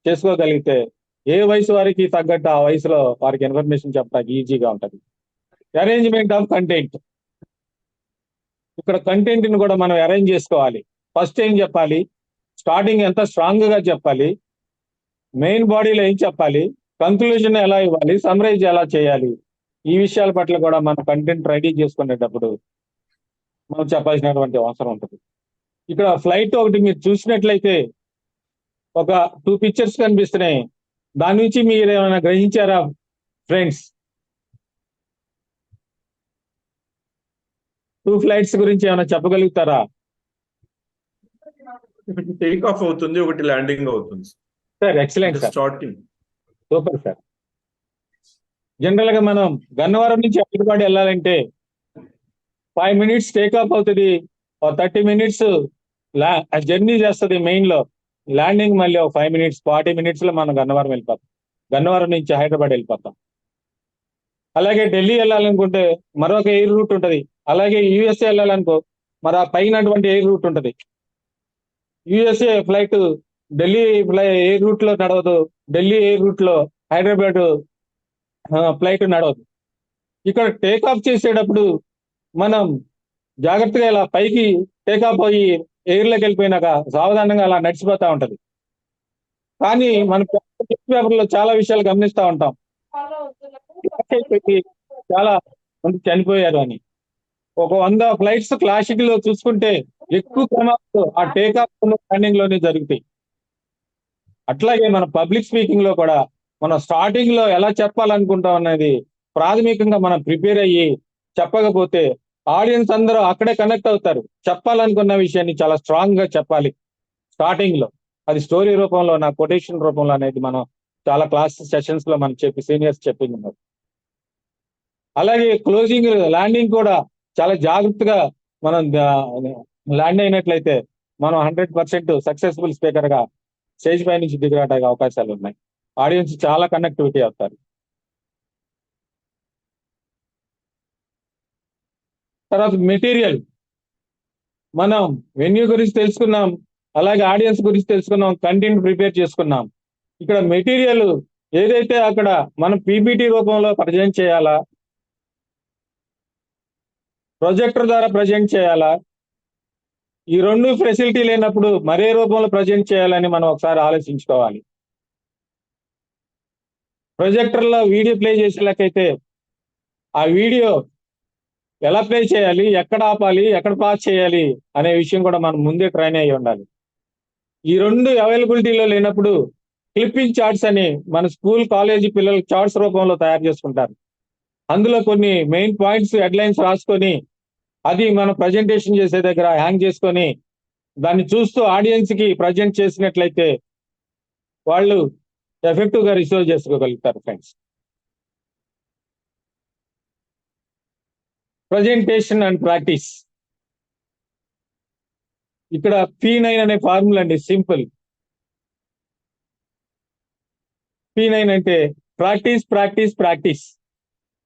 B: చేసుకోగలిగితే ఏ వయసు వారికి తగ్గట్టు ఆ వయసులో వారికి ఇన్ఫర్మేషన్ చెప్పడానికి ఈజీగా ఉంటుంది. Arrangement of content. ఇక్కడ కంటెంట్ ని కూడా మనం అరేంజ్ చేసుకోవాలి. ఫస్ట్ ఏం చెప్పాలి, స్టార్టింగ్ ఎంత స్ట్రాంగ్ గా చెప్పాలి, మెయిన్ బాడీలో ఏం చెప్పాలి, కంక్లూజన్ ఎలా ఇవ్వాలి, సమ్మరైజ్ ఎలా చేయాలి, ఈ విషయాల పట్ల కూడా మనం కంటెంట్ రెడీ చేసుకునేటప్పుడు మనం చెప్పాల్సినటువంటి అవసరం ఉంటుంది. ఇక్కడ ఫ్లైట్ ఒకటి మీరు చూసినట్లయితే ఒక 2 పిక్చర్స్ కనిపిస్తున్నాయి. దాని నుంచి మీరు ఏమైనా గ్రహించారా ఫ్రెండ్స్? 2 ఫ్లైట్స్ గురించి ఏమైనా చెప్పగలుగుతారా?
C: టేక్ ఆఫ్ అవుతుంది, ఒకటి ల్యాండింగ్ అవుతుంది.
B: Sir excellent sir,
C: starting
B: super sir. General గా మనం గన్నవరం నుంచి హైదరాబాద్ వెళ్ళాలంటే 5 minutes టేక్ ఆఫ్ అవుతుంది, 30 minutes జర్నీ చేస్తుంది మెయిన్ లో. ల్యాండింగ్ మళ్ళీ 5 minutes 40 minutes లో మనం గన్నవరం వెళ్ళిపోతాం. గన్నవరం నుంచి హైదరాబాద్ వెళ్ళిపోతాం. అలాగే ఢిల్లీ వెళ్ళాలనుకుంటే మరొక ఎయిర్ రూట్ ఉంటుంది. అలాగే యుఎస్ఏ వెళ్ళాలనుకో మరి ఆ పైన ఎయిర్ రూట్ ఉంటుంది. USA flight Delhi air route లో నడవదు, ఢిల్లీ ఎయిర్ రూట్ లో హైదరాబాద్ ఫ్లైట్ నడవదు. ఇక్కడ టేక్ ఆఫ్ చేసేటప్పుడు మనం జాగ్రత్తగా ఇలా పైకి టేక్ ఆఫ్ అయ్యి ఎయిర్లోకి వెళ్ళిపోయినాక సావధానంగా అలా నడిచిపోతా ఉంటది. కానీ మన పేపర్ లో చాలా విషయాలు గమనిస్తూ ఉంటాం, చాలా మంది చనిపోయారు అని. ఒక 100 ఫ్లైట్స్ క్లాసిక్ లో చూసుకుంటే ఎక్కువ ప్రమాదాలు ఆ టేక్ ఆఫ్ ల్యాండింగ్ లోనే జరుగుతాయి. అట్లాగే మన పబ్లిక్ స్పీకింగ్ లో కూడా మనం స్టార్టింగ్ లో ఎలా చెప్పాలనుకుంటాం అనేది ప్రాథమికంగా మనం ప్రిపేర్ అయ్యి చెప్పకపోతే ఆడియన్స్ అందరూ అక్కడే కనెక్ట్ అవుతారు. చెప్పాలనుకున్న విషయాన్ని చాలా స్ట్రాంగ్ గా చెప్పాలి స్టార్టింగ్ లో. అది స్టోరీ రూపంలో, నా కొటేషన్ రూపంలో అనేది మనం చాలా క్లాస్ సెషన్స్ లో మనం సీనియర్స్ చెప్పింది. అలాగే క్లోజింగ్ ల్యాండింగ్ కూడా చాలా జాగ్రత్తగా మనం ల్యాండ్ అయినట్లయితే మనం 100% సక్సెస్ఫుల్ స్పీకర్ గా స్టేజ్ పై నుంచి దిగడానికి అవకాశాలు ఉన్నాయి. ఆడియన్స్ చాలా కనెక్టివిటీ అవుతారు. తర్వాత మెటీరియల్, మనం వెన్యూ గురించి తెలుసుకున్నాం, అలాగే ఆడియన్స్ గురించి తెలుసుకున్నాం, కంటెంట్ ప్రిపేర్ చేసుకున్నాం. ఇక్కడ మెటీరియల్ ఏదైతే అక్కడ మనం పీపీటీ రూపంలో ప్రజెంట్ చేయాలా, ప్రొజెక్టర్ ద్వారా ప్రజెంట్ చేయాలా, ఈ 2 ఫెసిలిటీ లేనప్పుడు మరే రూపంలో ప్రజెంట్ చేయాలని మనం ఒకసారి ఆలోచించుకోవాలి. ప్రొజెక్టర్లో వీడియో ప్లే చేసేలాకైతే ఆ వీడియో ఎలా ప్లే చేయాలి, ఎక్కడ ఆపాలి, ఎక్కడ పాస్ చేయాలి అనే విషయం కూడా మనం ముందే ట్రైన్ అయ్యి ఉండాలి. ఈ 2 అవైలబిలిటీలో లేనప్పుడు క్లిప్పింగ్ చార్ట్స్ అని మన స్కూల్ కాలేజీ పిల్లలు చార్ట్స్ రూపంలో తయారు చేసుకుంటారు. అందులో కొన్ని మెయిన్ పాయింట్స్ హెడ్లైన్స్ రాసుకొని అది మనం ప్రజెంటేషన్ చేసే దగ్గర హ్యాంగ్ చేసుకొని దాన్ని చూస్తూ ఆడియన్స్ కి ప్రజెంట్ చేసినట్లయితే వాళ్ళు ఎఫెక్టివ్ గా రిసీవ్ చేసుకోగలుగుతారు ఫ్రెండ్స్. Presentation and practice. ఇక్కడ P9 అనే ఫార్ములా అండి, సింపుల్. P9 అంటే practice practice practice,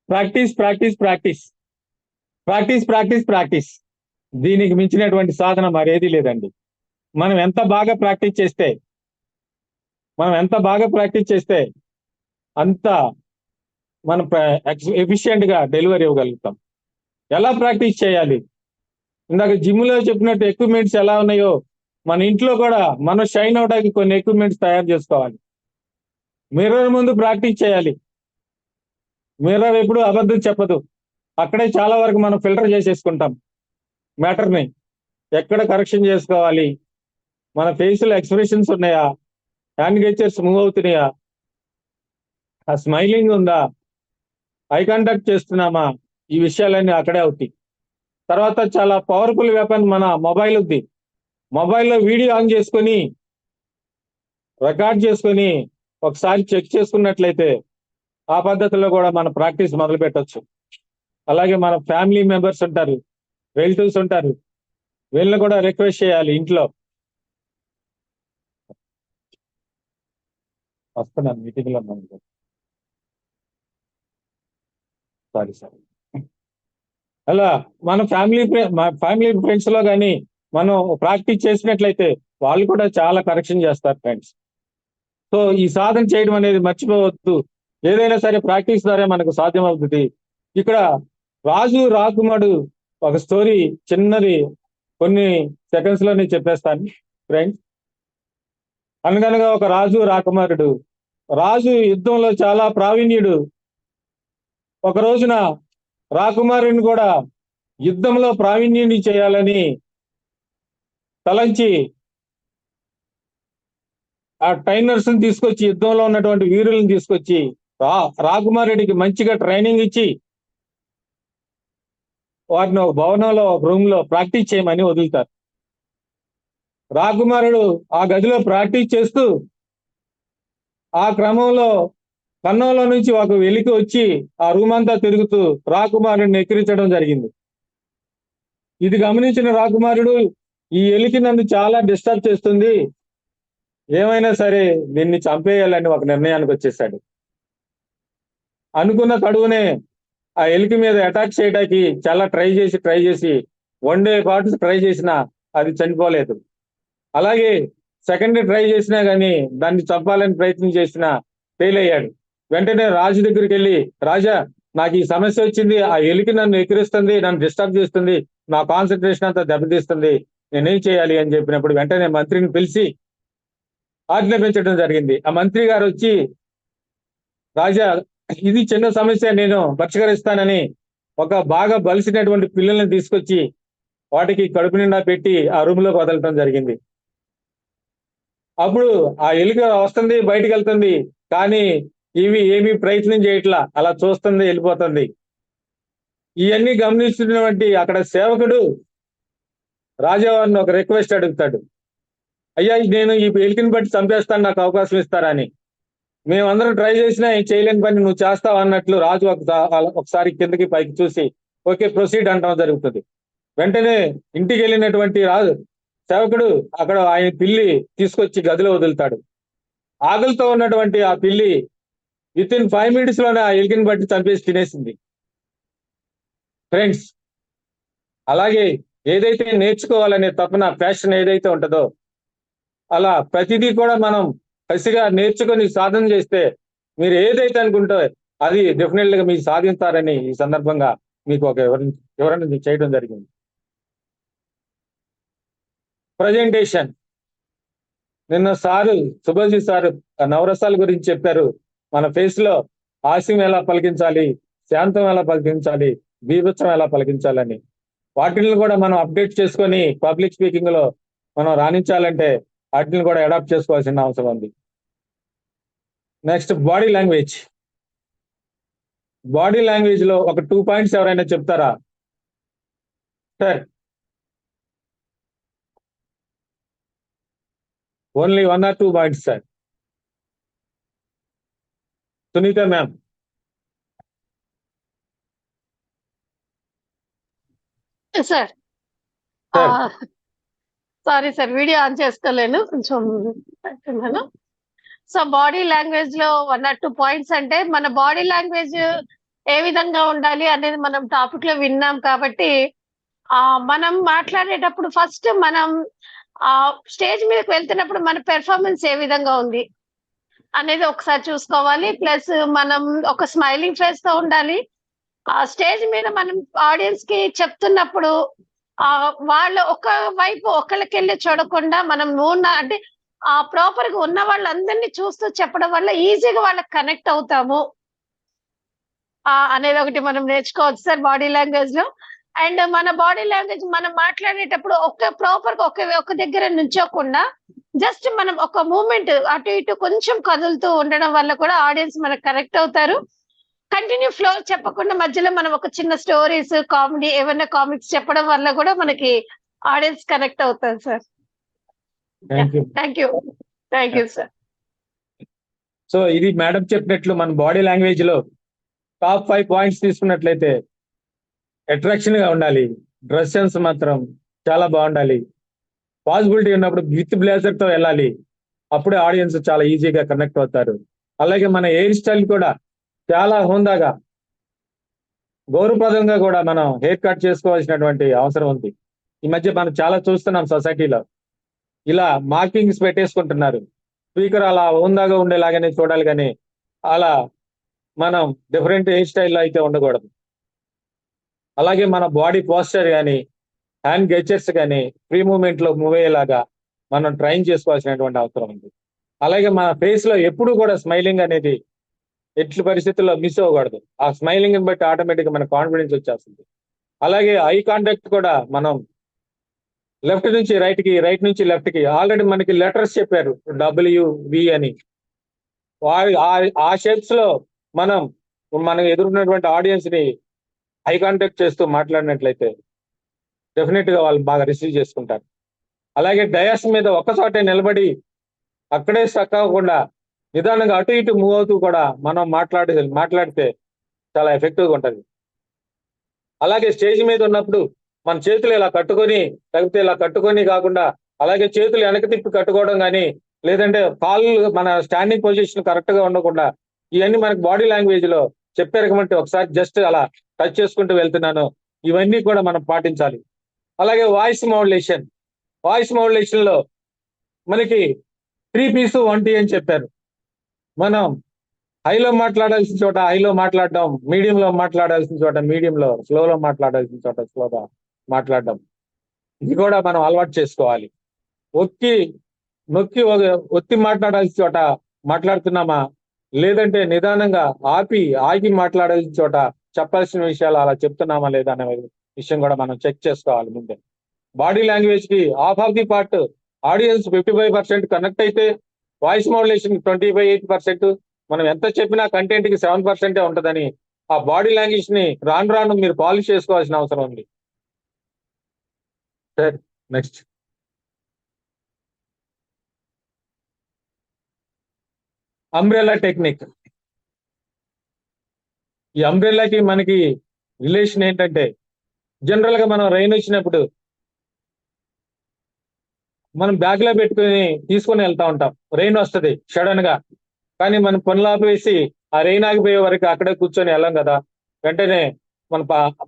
B: practice practice practice, practice practice practice. దీనికి మించినటువంటి సాధన మరేది లేదండి. మనం ఎంత బాగా ప్రాక్టీస్ చేస్తే అంత మనం ఎఫిషియెంట్ గా డెలివరీ ఇవ్వగలుగుతాం. ఎలా ప్రాక్టీస్ చేయాలి? ఇందాక జిమ్ లో చెప్పినట్టు ఎక్విప్మెంట్స్ ఎలా ఉన్నాయో మన ఇంట్లో కూడా మనం షైన్ అవడానికి కొన్ని ఎక్విప్మెంట్స్ తయారు చేసుకోవాలి. మిర్రర్ ముందు ప్రాక్టీస్ చేయాలి. మిర్రర్ ఎప్పుడు అబద్ధం చెప్పదు. అక్కడే చాలా వరకు మనం ఫిల్టర్ చేసేసుకుంటాం మ్యాటర్ని. ఎక్కడ కరెక్షన్ చేసుకోవాలి, మన ఫేస్ లో ఎక్స్ప్రెషన్స్ ఉన్నాయా, హ్యాండ్ గెస్చర్స్ మూవ్ అవుతున్నాయా, ఆ స్మైలింగ్ ఉందా, ఐ కాంటాక్ట్ చేస్తున్నామా, ఈ విషయాలన్నీ అక్కడే అవుతాయి. తర్వాత చాలా పవర్ఫుల్ వెపన్ మన మొబైల్ ఉంది. మొబైల్లో వీడియో ఆన్ చేసుకొని రికార్డ్ చేసుకొని ఒకసారి చెక్ చేసుకున్నట్లయితే ఆ పద్ధతిలో కూడా మన ప్రాక్టీస్ మొదలు పెట్టచ్చు. అలాగే మన ఫ్యామిలీ మెంబర్స్ ఉంటారు, రిలేటివ్స్ ఉంటారు, వీళ్ళని కూడా రిక్వెస్ట్ చేయాలి. ఇంట్లో వస్తున్నాను మీటింగ్ లో సారీ అలా మన ఫ్యామిలీ ఫ్రెండ్స్ లో కానీ మనం ప్రాక్టీస్ చేసినట్లయితే వాళ్ళు కూడా చాలా కరెక్షన్ చేస్తారు ఫ్రెండ్స్. సో ఈ సాధన చేయడం అనేది మర్చిపోవద్దు. ఏదైనా సరే ప్రాక్టీస్ ద్వారా మనకు సాధ్యం అవుతుంది. ఇక్కడ రాజు రాకుమారుడు ఒక స్టోరీ చిన్నది కొన్ని సెకండ్స్ లోనే చెప్పేస్తాను ఫ్రెండ్స్. అనగనగా ఒక రాజు రాకుమారుడు. రాజు యుద్ధంలో చాలా ప్రావీణ్యుడు. ఒక రోజున రాకుమారుని కూడా యుద్ధంలో ప్రావీణ్యుని చేయాలని తలంచి ఆ ట్రైనర్స్ ని తీసుకొచ్చి, యుద్ధంలో ఉన్నటువంటి వీరులను తీసుకొచ్చి రాకుమారుడికి మంచిగా ట్రైనింగ్ ఇచ్చి వారిని ఒక భవనంలో రూమ్ లో ప్రాక్టీస్ చేయమని వదులుతారు. రాకుమారుడు ఆ గదిలో ప్రాక్టీస్ చేస్తూ ఆ క్రమంలో కన్నంలో నుంచి ఒక వెలికి వచ్చి ఆ రూమ్ అంతా తిరుగుతూ రాకుమారుడిని ఎక్కిరించడం జరిగింది. ఇది గమనించిన రాకుమారుడు, ఈ ఎలికి నన్ను చాలా డిస్టర్బ్ చేస్తుంది, ఏమైనా సరే దీన్ని చంపేయాలని ఒక నిర్ణయానికి వచ్చేసాడు. అనుకున్న తడువునే ఆ ఎలికి మీద అటాక్ చేయడానికి చాలా ట్రై చేసి 1 డే పాటు ట్రై చేసినా అది చనిపోలేదు. అలాగే సెకండ్ ట్రై చేసినా కానీ దాన్ని చంపాలని ప్రయత్నం చేసినా ఫెయిల్ అయ్యాడు. వెంటనే రాజు దగ్గరికి వెళ్ళి, రాజా నాకు ఈ సమస్య వచ్చింది, ఆ ఎలికి నన్ను ఎక్కిరిస్తుంది, నన్ను డిస్టర్బ్ చేస్తుంది, నా కాన్సన్ట్రేషన్ అంతా దెబ్బతీస్తుంది, నేనేం చేయాలి అని చెప్పినప్పుడు వెంటనే మంత్రిని పిలిచి ఆజ్ఞాపించడం జరిగింది. ఆ మంత్రి గారు వచ్చి, రాజా ఇది చిన్న సమస్య, నేను పరిష్కరిస్తానని ఒక బాగా బలిసినటువంటి పిల్లల్ని తీసుకొచ్చి వాటికి కడుపు నిండా పెట్టి ఆ రూమ్ లోకి వదలటం జరిగింది. అప్పుడు ఆ ఎలుక వస్తుంది, బయటికి వెళ్తుంది, కానీ ఇవి ఏమీ ప్రయత్నం చేయట్లా, అలా చూస్తుంది, వెళ్ళిపోతుంది. ఇవన్నీ గమనిస్తున్నటువంటి అక్కడ సేవకుడు రాజావారిని ఒక రిక్వెస్ట్ అడుగుతాడు, అయ్యా నేను ఈ ఎలికని బట్టి చంపేస్తాను, నాకు అవకాశం ఇస్తారని. మేమందరం ట్రై చేసినా చేయలేని పని నువ్వు చేస్తావు అన్నట్లు రాజు ఒకసారి కిందకి పైకి చూసి ఓకే ప్రొసీడ్ అంటడం జరుగుతుంది. వెంటనే ఇంటికి వెళ్ళినటువంటి రాజు సేవకుడు అక్కడ ఆయన పిల్లి తీసుకొచ్చి గదిలో వదులుతాడు. ఆకలితో ఉన్నటువంటి ఆ పిల్లి విత్ ఇన్ 5 minutes లోనే ఆ ఎలికని బట్టి చంపేసి తినేసింది. ఫ్రెండ్స్, అలాగే ఏదైతే నేర్చుకోవాలనే తపన, ప్యాషన్ ఏదైతే ఉంటుందో అలా ప్రతిదీ కూడా మనం కసిగా నేర్చుకొని సాధన చేస్తే మీరు ఏదైతే అనుకుంటే అది డెఫినెట్ గా మీరు సాధిస్తారని ఈ సందర్భంగా మీకు ఒక వివరణ చేయడం జరిగింది. ప్రజెంటేషన్. నిన్న సుభాషిత్ సారు నవరసాల గురించి చెప్పారు. మన ఫేస్ లో హాస్యం ఎలా పలికించాలి, శాంతం ఎలా పలికించాలి, బీభత్సం ఎలా పలికించాలని, వాటిని కూడా మనం అప్డేట్ చేసుకొని పబ్లిక్ స్పీకింగ్ లో మనం రాణించాలంటే వాటిని కూడా అడాప్ట్ చేసుకోవాల్సిన అవసరం ఉంది. Next body language. Body language లో ఒక 2 points ఎవరైనా చెప్తారా sir? Only 1 or 2 points sir. Sunitha ma'am.
E: Sir sorry sir, video on చేసుకోలేను, కొంచెం పెట్టున్నాను. సో బాడీ లాంగ్వేజ్ లో 1 or 2 points అంటే మన బాడీ లాంగ్వేజ్ ఏ విధంగా ఉండాలి అనేది మనం టాపిక్ లో విన్నాం. కాబట్టి మనం మాట్లాడేటప్పుడు ఫస్ట్ మనం స్టేజ్ మీదకి వెళ్తున్నప్పుడు మన పెర్ఫార్మెన్స్ ఏ విధంగా ఉంది, అనేది ఒకసారి చూసుకోవాలి. ప్లస్ మనం ఒక స్మైలింగ్ ఫేస్ తో ఉండాలి. ఆ స్టేజ్ మీద మనం ఆడియన్స్ కి చెప్తున్నప్పుడు వాళ్ళు ఒక వైపు ఒకళ్ళకెళ్ళి చూడకుండా మనం అంటే ప్రాపర్ గా ఉన్న వాళ్ళందరినీ చూస్తూ చెప్పడం వల్ల ఈజీగా వాళ్ళకి కనెక్ట్ అవుతాము అనేది ఒకటి మనం నేర్చుకోవచ్చు సార్ బాడీ లాంగ్వేజ్ లో. అండ్ మన బాడీ లాంగ్వేజ్ మనం మాట్లాడేటప్పుడు ప్రాపర్ గా ఒక దగ్గర నుంచోకుండా జస్ట్ మనం ఒక మూమెంట్ అటు ఇటు కొంచెం కదులుతూ ఉండడం వల్ల కూడా ఆడియన్స్ మనకు కనెక్ట్ అవుతారు. కంటిన్యూ ఫ్లో చెప్పకుండా మధ్యలో మనం ఒక చిన్న స్టోరీస్, కామెడీ, ఏమైనా కామిక్స్ చెప్పడం వల్ల కూడా మనకి ఆడియన్స్ కనెక్ట్ అవుతారు sir.
B: Thank you.
E: Thank you sir.
B: So ఇది మేడం చెప్పినట్లు మన బాడీ లాంగ్వేజ్ లో టాప్ 5 పాయింట్స్ తీసుకున్నట్లయితే అట్రాక్షన్ గా ఉండాలి, డ్రెస్ సెన్స్ మాత్రం చాలా బాగుండాలి, పాసిబిలిటీ ఉన్నప్పుడు విత్ బ్లేజర్ తో వెళ్ళాలి, అప్పుడే ఆడియన్స్ చాలా ఈజీగా కనెక్ట్ అవుతారు. అలాగే మన హెయిర్ స్టైల్ కూడా చాలా హోందాగా గౌరవప్రదంగా కూడా మనం హెయిర్ కట్ చేసుకోవాల్సినటువంటి అవసరం ఉంది. ఈ మధ్య మనం చాలా చూస్తున్నాం సొసైటీలో, ఇలా మార్కింగ్స్ పెట్టేసుకుంటున్నారు. స్పీకర్ అలా హోందాగా ఉండేలాగానే చూడాలి, కానీ అలా మనం డిఫరెంట్ హెయిర్ స్టైల్లో అయితే ఉండకూడదు. అలాగే మన బాడీ పోస్చర్ కానీ హ్యాండ్ గెచర్స్ కానీ ఫ్రీ మూవ్మెంట్ లో మూవ్ అయ్యేలాగా మనం ట్రైన్ చేసుకోవాల్సినటువంటి అవసరం ఉంది. అలాగే మన ఫేస్ లో ఎప్పుడు కూడా స్మైలింగ్ అనేది ఎట్లు పరిస్థితుల్లో మిస్ అవ్వకూడదు. ఆ స్మైలింగ్ బట్టి ఆటోమేటిక్ గా మన కాన్ఫిడెన్స్ వచ్చేస్తుంది. అలాగే ఐ కాంటాక్ట్ కూడా మనం లెఫ్ట్ నుంచి రైట్ కి, రైట్ నుంచి లెఫ్ట్ కి ఆల్రెడీ మనకి లెటర్స్ చెప్పారు WV అని. ఆ షేప్స్ లో మనం ఎదురున్నటువంటి ఆడియన్స్ ని ఐ కాంటాక్ట్ చేస్తూ మాట్లాడినట్లయితే డెఫినెట్ గా వాళ్ళు బాగా రిసీవ్ చేసుకుంటారు. అలాగే డయాస్ మీద ఒక్కచోటే నిలబడి అక్కడే స్టక్ అవ్వకుండా నిదానంగా అటు ఇటు మూవ్ అవుతూ కూడా మనం మాట్లాడితే చాలా ఎఫెక్టివ్ గా ఉంటది. అలాగే స్టేజ్ మీద ఉన్నప్పుడు మన చేతులు ఇలా కట్టుకొని, లేకపోతే ఇలా కట్టుకొని కాకుండా అలాగే చేతులు వెనక తిప్పి కట్టుకోవడం కానీ, లేదంటే కాళ్ళు మన స్టాండింగ్ పొజిషన్ కరెక్ట్ గా ఉండకుండా, ఇవన్నీ మనకి బాడీ లాంగ్వేజ్ లో చెప్పారు కాబట్టి ఒకసారి జస్ట్ అలా టచ్ చేసుకుంటూ వెళ్తున్నాను, ఇవన్నీ కూడా మనం పాటించాలి. అలాగే వాయిస్ మోడ్యులేషన్ లో మనకి 3Ps 1T అని చెప్పారు. మనం హైలో మాట్లాడాల్సిన చోట హైలో మాట్లాడడం, మీడియంలో మాట్లాడాల్సిన చోట మీడియంలో, స్లోలో మాట్లాడాల్సిన చోట స్లోగా మాట్లాడడం, ఇది కూడా మనం అలవాటు చేసుకోవాలి. నొక్కి ఒత్తి మాట్లాడాల్సిన చోట మాట్లాడుతున్నామా, లేదంటే నిదానంగా ఆగి మాట్లాడాల్సిన చోట చెప్పాల్సిన విషయాలు అలా చెప్తున్నామా లేదా అనే విషయం కూడా మనం చెక్ చేసుకోవాలి ముందే. బాడీ లాంగ్వేజ్ కి half of the part audience 55% connect అయితే, వాయిస్ మోడ్యులేషన్ 25-8%, మనం ఎంత చెప్పినా కంటెంట్ కి 7% ఉంటదని ఆ బాడీ లాంగ్వేజ్ ని రాను మీరు పాలిష్ చేసుకోవాల్సిన అవసరం ఉంది. Sir next. Umbrella technique. ఈ అంబ్రెల్లాకి మనకి రిలేషన్ ఏంటంటే, జనరల్ గా మనం రైన్ వచ్చినప్పుడు మనం బ్యాగ్ లో పెట్టుకుని తీసుకొని వెళ్తా ఉంటాం. రెయిన్ వస్తుంది సడన్ గా, కానీ మనం పనులు ఆపేసి ఆ రెయిన్ ఆగిపోయే వరకు అక్కడే కూర్చొని వెళ్ళాం కదా, వెంటనే మన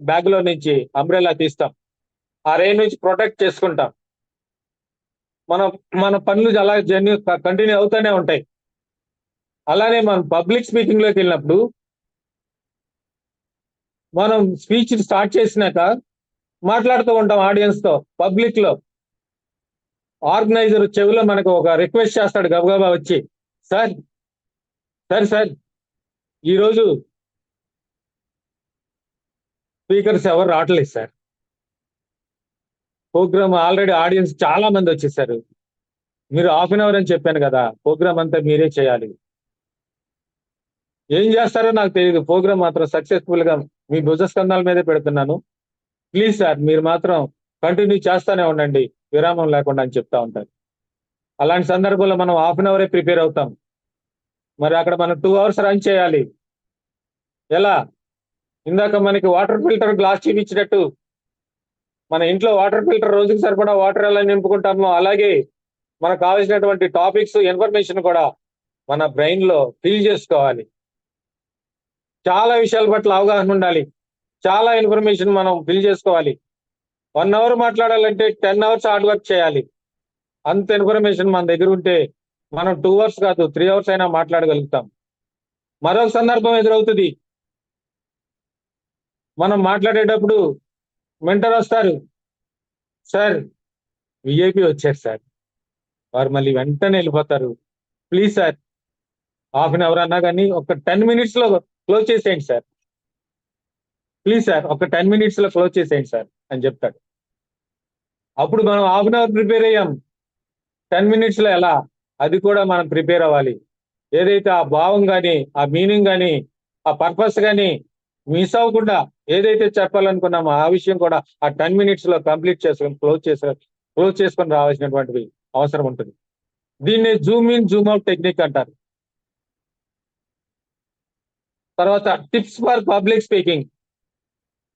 B: బ్యాగ్ లో నుంచి అంబ్రెల్లా తీస్తాం, ఆ రెయిన్ నుంచి ప్రొటెక్ట్ చేసుకుంటాం. మన పనులు అలా కంటిన్యూ అవుతూనే ఉంటాయి. అలానే మనం పబ్లిక్ స్పీకింగ్ లోకి వెళ్ళినప్పుడు మనం స్పీచ్ స్టార్ట్ చేసినాక మాట్లాడుతూ ఉంటాం ఆడియన్స్ తో. పబ్లిక్ లో ఆర్గనైజర్ చెవిలో మనకు ఒక రిక్వెస్ట్ చేస్తాడు గబగబా వచ్చి, సార్ ఈరోజు స్పీకర్స్ ఎవరు రావట్లేదు సార్, ప్రోగ్రామ్ ఆల్రెడీ ఆడియన్స్ చాలా మంది వచ్చేసారు, మీరు హాఫ్ అన్ అవర్ అని చెప్పాను కదా, ప్రోగ్రామ్ అంతా మీరే చేయాలి. ఏం చేస్తారో నాకు తెలియదు, ప్రోగ్రామ్ మాత్రం సక్సెస్ఫుల్ గా మీ భుజస్కంధాల మీదే పెడుతున్నాను, ప్లీజ్ సార్ మీరు మాత్రం కంటిన్యూ చేస్తానే ఉండండి విరామం లేకుండా అని చెప్తా ఉంటారు. అలాంటి సందర్భంలో మనం హాఫ్ అన్ అవరే ప్రిపేర్ అవుతాం, మరి అక్కడ మనం 2 hours రన్ చేయాలి. ఎలా? ఇందాక మనకి వాటర్ ఫిల్టర్ గ్లాస్ చూపించినట్టు మన ఇంట్లో వాటర్ ఫిల్టర్ రోజుకి సరిపడా వాటర్ ఎలా నింపుకుంటామో, అలాగే మనకు కావాల్సినటువంటి టాపిక్స్, ఇన్ఫర్మేషన్ కూడా మన బ్రెయిన్ లో ఫిల్ చేసుకోవాలి. చాలా విషయాల పట్ల అవగాహన ఉండాలి, చాలా ఇన్ఫర్మేషన్ మనం ఫిల్ చేసుకోవాలి. 1 hour మాట్లాడాలంటే 10 hours హార్డ్ వర్క్ చేయాలి. అంత ఇన్ఫర్మేషన్ మన దగ్గర ఉంటే మనం 2 అవర్స్ కాదు 3 అవర్స్ అయినా మాట్లాడగలుగుతాం. మరొక సందర్భం ఎదురవుతుంది. మనం మాట్లాడేటప్పుడు మెంటర్ వస్తారు. సార్ విఐపి వచ్చారు సార్. వారు మళ్ళీ వెంటనే వెళ్ళిపోతారు. Please sir half an hour అన్నా కానీ ఒక 10 మినిట్స్ లో క్లోజ్ చేసేయండి సార్. ప్లీజ్ సార్ ఒక 10 మినిట్స్ లో క్లోజ్ చేసేయండి సార్ అని చెప్తాడు. అప్పుడు మనం హాఫ్ అన్ అవర్ ప్రిపేర్ అయ్యాం. 10 మినిట్స్ లో ఎలా? అది కూడా మనం ప్రిపేర్ అవ్వాలి. ఏదైతే ఆ భావం కానీ, ఆ మీనింగ్ కానీ, ఆ పర్పస్ కానీ మిస్ అవ్వకుండా ఏదైతే చెప్పాలనుకున్నామో ఆ విషయం కూడా ఆ 10 మినిట్స్ లో కంప్లీట్ చేసుకొని క్లోజ్ చేసుకొని రావాల్సినటువంటి అవసరం ఉంటుంది. దీన్ని Zoom in Zoom out technique అంటారు. తర్వాత టిప్స్ ఫర్ పబ్లిక్ స్పీకింగ్.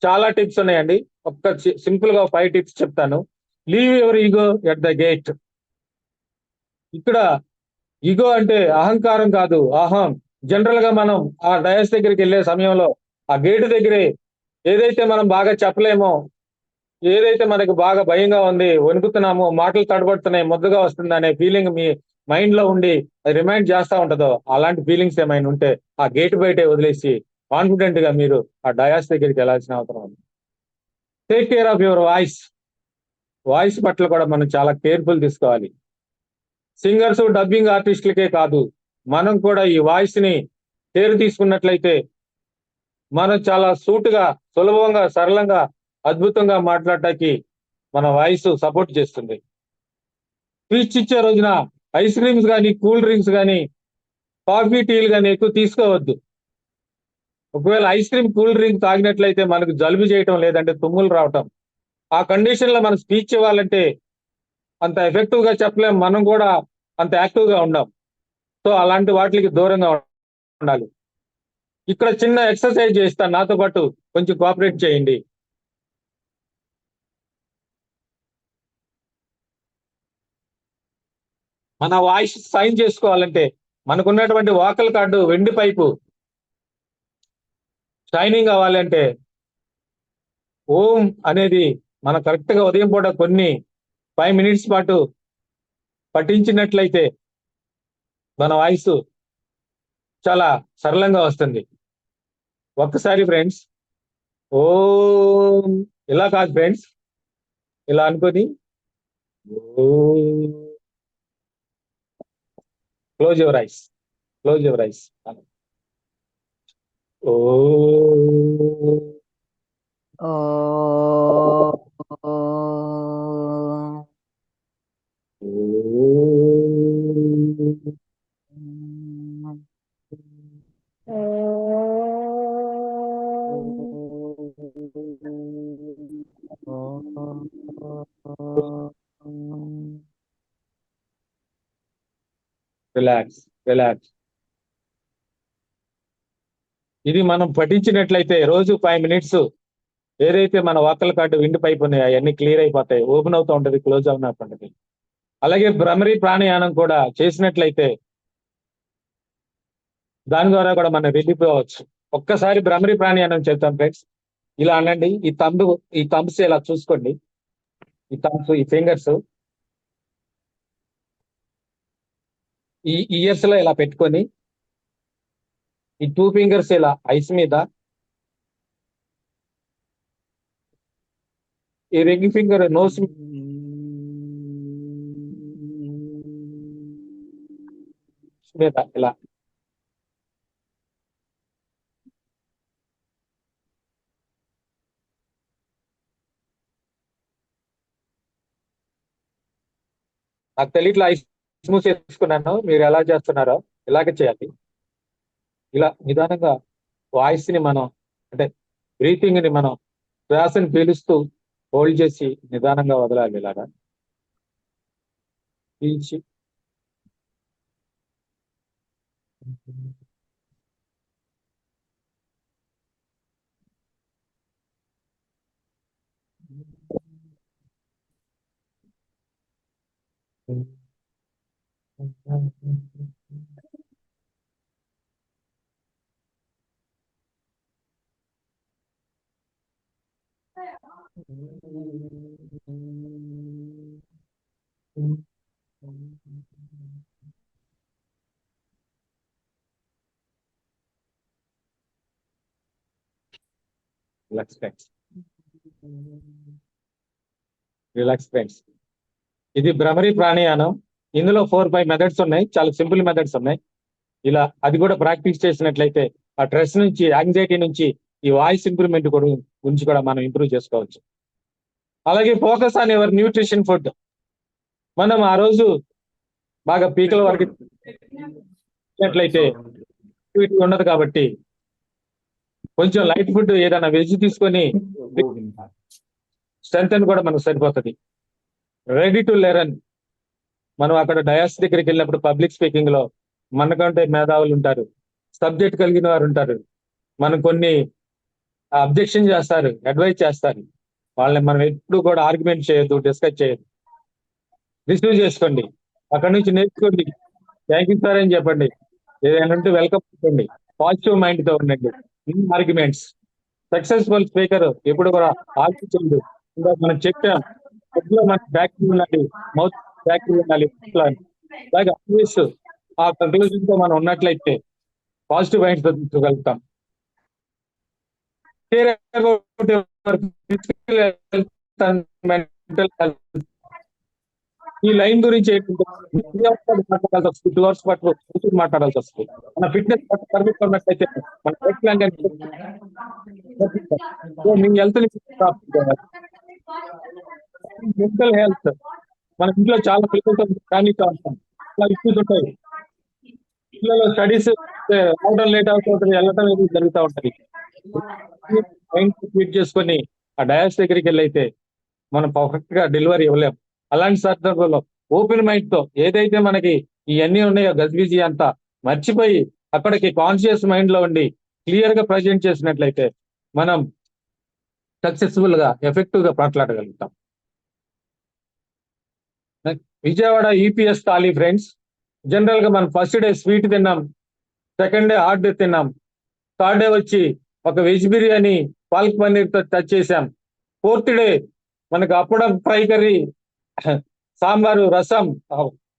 B: చాలా టిప్స్ ఉన్నాయండి. ఒక్క సింపుల్ గా 5 టిప్స్ చెప్తాను. Leave your ego at the gate. ఇక్కడ ఈగో అంటే అహంకారం కాదు, అహం. జనరల్ గా మనం ఆ డయస్ దగ్గరికి వెళ్ళే సమయంలో ఆ గేటు దగ్గరే ఏదైతే మనం బాగా చెప్పలేమో, ఏదైతే మనకు బాగా భయంగా ఉంది, వణుకుతున్నామో, మాటలు తడబడుతున్నాయి, ముద్దగా వస్తుంది అనే ఫీలింగ్ మీ మైండ్ లో ఉండి అది రిమైండ్ చేస్తా ఉంటుందో, అలాంటి ఫీలింగ్స్ ఏమైనా ఉంటే ఆ గేట్ బయటే వదిలేసి కాన్ఫిడెంట్ గా మీరు ఆ డయాస్ దగ్గరికి వెళ్ళాల్సిన అవసరం ఉంది. Take care of your voice. Voice పట్ల కూడా మనం చాలా కేర్ఫుల్ తీసుకోవాలి. సింగర్స్, డబ్బింగ్ ఆర్టిస్టులకే కాదు, మనం కూడా ఈ వాయిస్ ని కేర్ తీసుకున్నట్లయితే మనం చాలా సూటుగా, సులభంగా, సరళంగా, అద్భుతంగా మాట్లాడటానికి మన వాయిస్ సపోర్ట్ చేస్తుంది. స్పీచ్ ఇచ్చే రోజున ఐస్ క్రీమ్స్ కానీ, కూల్ డ్రింక్స్ కానీ, కాఫీ, టీలు కానీ ఎక్కువ తీసుకోవద్దు. ఒకవేళ ఐస్ క్రీమ్, కూల్ డ్రింక్ తాగినట్లయితే మనకు జలుబు చేయటం, లేదంటే తుమ్ములు రావటం. ఆ కండిషన్ లో మనం స్పీచ్ ఇవ్వాలంటే అంత ఎఫెక్టివ్ గా చెప్పలేం, మనం కూడా అంత యాక్టివ్ గా ఉండం. సో అలాంటి వాటికి దూరంగా ఉండాలి. ఇక్కడ చిన్న ఎక్సర్సైజ్ చేస్తాను, నాతో పాటు కొంచెం కోఆపరేట్ చేయండి. మన వాయిస్ సైన్ చేసుకోవాలంటే మనకున్నటువంటి వాకల్ కార్డు వెండి పైపు షైనింగ్ అవ్వాలంటే ఓం అనేది మనం కరెక్ట్ గా ఉదయం పూట కొన్ని 5 మినిట్స్ పాటు పఠించినట్లయితే మన వాయిస్ చాలా సరళంగా వస్తుంది. ఒక్కసారి ఫ్రెండ్స్ ఓం ఇలా కాదు ఫ్రెండ్స్, ఇలా అనుకొని close your eyes, close your eyes. Oh relax, relax. ఇది మనం పఠించినట్లయితే రోజు 5 మినిట్స్ ఏదైతే మన వాకల్ కార్డు విండ్ పైపు ఉన్నాయో అవన్నీ క్లియర్ అయిపోతాయి. ఓపెన్ అవుతూ ఉంటది, క్లోజ్ అవుతూ ఉంటది. అలాగే భ్రమరి ప్రాణాయామం కూడా చేసినట్లయితే దాని ద్వారా కూడా మనం రిలీఫ్ అవ్వచ్చు. ఒక్కసారి భ్రమరి ప్రాణాయామం చేద్దాం ఫ్రెండ్స్. ఇలా అనండి. ఈ థంబ్స్ ఇలా చూసుకోండి. ఈ థంబ్స్, ఈ ఫింగర్స్ ఈ ఇయర్స్ లో ఇలా పెట్టుకొని ఈ 2 ఫింగర్స్ ఇలా ఐస్ మీద, ఈ రింగ్ ఫింగర్ నోస్ మీద ఇలా నాకు తెలియట్లా ఐస్ మూసేసుకున్నాను. మీరు ఎలా చేస్తున్నారో ఇలాగే చేయాలి. ఇలా నిదానంగా వాయిస్ ని మనం, అంటే బ్రీతింగ్ ని మనం శ్వాసని పీలుస్తూ హోల్డ్ చేసి నిదానంగా వదలాలి. ఇలాగా పీల్చి రిలాక్స్ ఫ్రెండ్స్, రిలాక్స్ ఫ్రెండ్స్. ఇది భ్రమరి ప్రాణాయామం. ఇందులో 4-5 మెథడ్స్ ఉన్నాయి, చాలా సింపుల్ మెథడ్స్ ఉన్నాయి. ఇలా అది కూడా ప్రాక్టీస్ చేసినట్లయితే ఆ స్ట్రెస్ నుంచి, యాంగ్జైటీ నుంచి ఈ వాయిస్ ఇంప్రూవ్మెంట్ కూడా గురించి కూడా మనం ఇంప్రూవ్ చేసుకోవచ్చు. అలాగే focus on your nutrition food. మనం ఆ రోజు బాగా పీకల వరకు యాక్టివిటీ ఉండదు కాబట్టి కొంచెం లైట్ ఫుడ్ ఏదైనా వెజ్ తీసుకొని స్ట్రెంత్ అని కూడా మనకు సరిపోతుంది. Ready to learn. మనం అక్కడ డయాస్ దగ్గరికి వెళ్ళినప్పుడు పబ్లిక్ స్పీకింగ్ లో మనకంటే మేధావులు ఉంటారు, సబ్జెక్ట్ కలిగిన వారు ఉంటారు. మనం కొన్ని అబ్జెక్షన్ చేస్తారు, అడ్వైజ్ చేస్తారు. వాళ్ళని మనం ఎప్పుడు కూడా ఆర్గ్యుమెంట్ చేయొద్దు, డిస్కస్ చేయొద్దు. రిసీవ్ చేసుకోండి, అక్కడ నుంచి నేర్చుకోండి. థ్యాంక్ యూ సార్ అని చెప్పండి. ఏదైనా ఉంటే వెల్కమ్ చెప్పండి. పాజిటివ్ మైండ్ తో ఉండండి. ఆర్గ్యుమెంట్స్. సక్సెస్ఫుల్ స్పీకర్ ఎప్పుడు కూడా ఆలోచించండి. ఇంకా మనం చెప్పాం, లో మనకి బ్యాక్టీరియా ఉండాలి, మౌత్ బ్యాక్టీరియా ఉండాలి. అలాగే ఆల్వేస్ ఆ కంక్లూజన్ తో మనం ఉన్నట్లయితే పాజిటివ్ మైండ్ తో తీసుకోగలుగుతాం. Care about your physical health and mental health. ఈ లైన్ గురించి మాట్లాడాల్సి వస్తుంది, 2 hours పాటు మాట్లాడాల్సి వస్తుంది. మన ఫిట్నెస్ పర్మిట్ ఉన్నట్లయితే మన లైఫ్ ప్లాన్ మీ హెల్త్ మెంటల్ హెల్త్. మన ఇంట్లో చాలా పిల్లలతో ఫ్యామిలీతో ఉంటాం, చాలా ఇష్యూస్ ఉంటాయి. పిల్లలు స్టడీస్ రావడం లేట్ అవుతుంటుంది, వెళ్ళటం జరుగుతూ ఉంటది. ట్రీట్ చేసుకొని ఆ డయాస్ దగ్గరికి వెళ్ళైతే మనం పర్ఫెక్ట్ గా డెలివరీ ఇవ్వలేం. అలాంటి సందర్భంలో ఓపెన్ మైండ్ తో ఏదైతే మనకి ఇవన్నీ ఉన్నాయో గజిబిజీ అంతా మర్చిపోయి అక్కడికి కాన్షియస్ మైండ్ లో ఉండి క్లియర్ గా ప్రజెంట్ చేసినట్లయితే మనం సక్సెస్ఫుల్ గా ఎఫెక్టివ్ గా మాట్లాడగలుగుతాం. Vijayawada EPS thali friends. General గా మనం ఫస్ట్ డే స్వీట్ తిన్నాం, సెకండ్ డే హాట్ తిన్నాం, థర్డ్ డే వచ్చి ఒక వెజ్ బిర్యానీ పాలక్ పన్నీర్ తో టచ్ చేసాం. ఫోర్త్ డే మనకు అప్పడం, ఫ్రై కర్రీ, సాంబారు, రసం,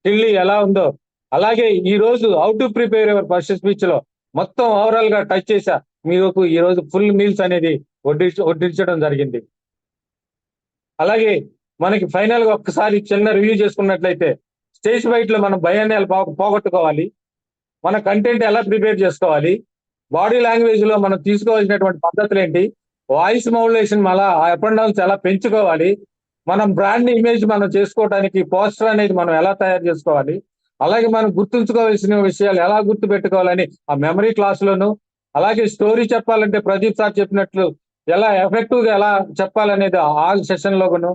B: ఢిల్లీ ఎలా ఉందో అలాగే ఈ రోజు how to prepare your first speech లో మొత్తం ఓవరాల్ గా టచ్ చేశా. మీకు ఈ రోజు ఫుల్ మీల్స్ అనేది వడ్డించడం జరిగింది. అలాగే మనకి ఫైనల్ గా ఒక్కసారి చిన్న రివ్యూ చేసుకున్నట్లయితే స్టేజ్ బైట్ లో మనం భయాన్ని ఎలా పోగొట్టుకోవాలి, మన కంటెంట్ ఎలా ప్రిపేర్ చేసుకోవాలి, బాడీ లాంగ్వేజ్ లో మనం తీసుకోవాల్సినటువంటి పద్ధతులు ఏంటి, వాయిస్ మోడ్యులేషన్ మళ్ళా అప్ అండ్ డౌన్స్ ఎలా పెంచుకోవాలి, మనం బ్రాండ్ ఇమేజ్ మనం చేసుకోవడానికి పోస్టర్ అనేది మనం ఎలా తయారు చేసుకోవాలి, అలాగే మనం గుర్తుంచుకోవాల్సిన విషయాలు ఎలా గుర్తు పెట్టుకోవాలని ఆ మెమరీ క్లాస్ లోను, అలాగే స్టోరీ చెప్పాలంటే ప్రదీప్ సార్ చెప్పినట్లు ఎలా ఎఫెక్టివ్ గా ఎలా చెప్పాలనేది ఆ సెషన్ లోను,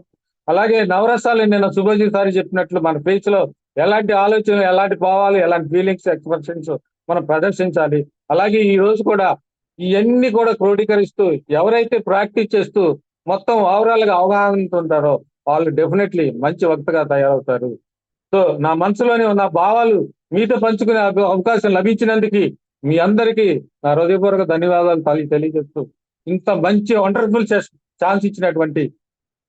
B: అలాగే నవరసాలు నిన్న సుభజిత్ సార్ చెప్పినట్లు మన ఫేస్ లో ఎలాంటి ఆలోచనలు, ఎలాంటి భావాలు, ఎలాంటి ఫీలింగ్స్, ఎక్స్ప్రెషన్స్ మనం ప్రదర్శించాలి. అలాగే ఈ రోజు కూడా ఇవన్నీ కూడా క్రోడీకరిస్తూ ఎవరైతే ప్రాక్టీస్ చేస్తూ మొత్తం ఓవరాల్ గా అవగాహన ఉంటారో వాళ్ళు డెఫినెట్లీ మంచి వక్తగా తయారవుతారు. సో నా మనసులోని ఉన్న భావాలు మీతో పంచుకునే అవకాశం లభించినందుకు మీ అందరికీ నా హృదయపూర్వక ధన్యవాదాలు తెలియజేస్తూ ఇంత మంచి వండర్ఫుల్ ఛాన్స్ ఇచ్చినటువంటి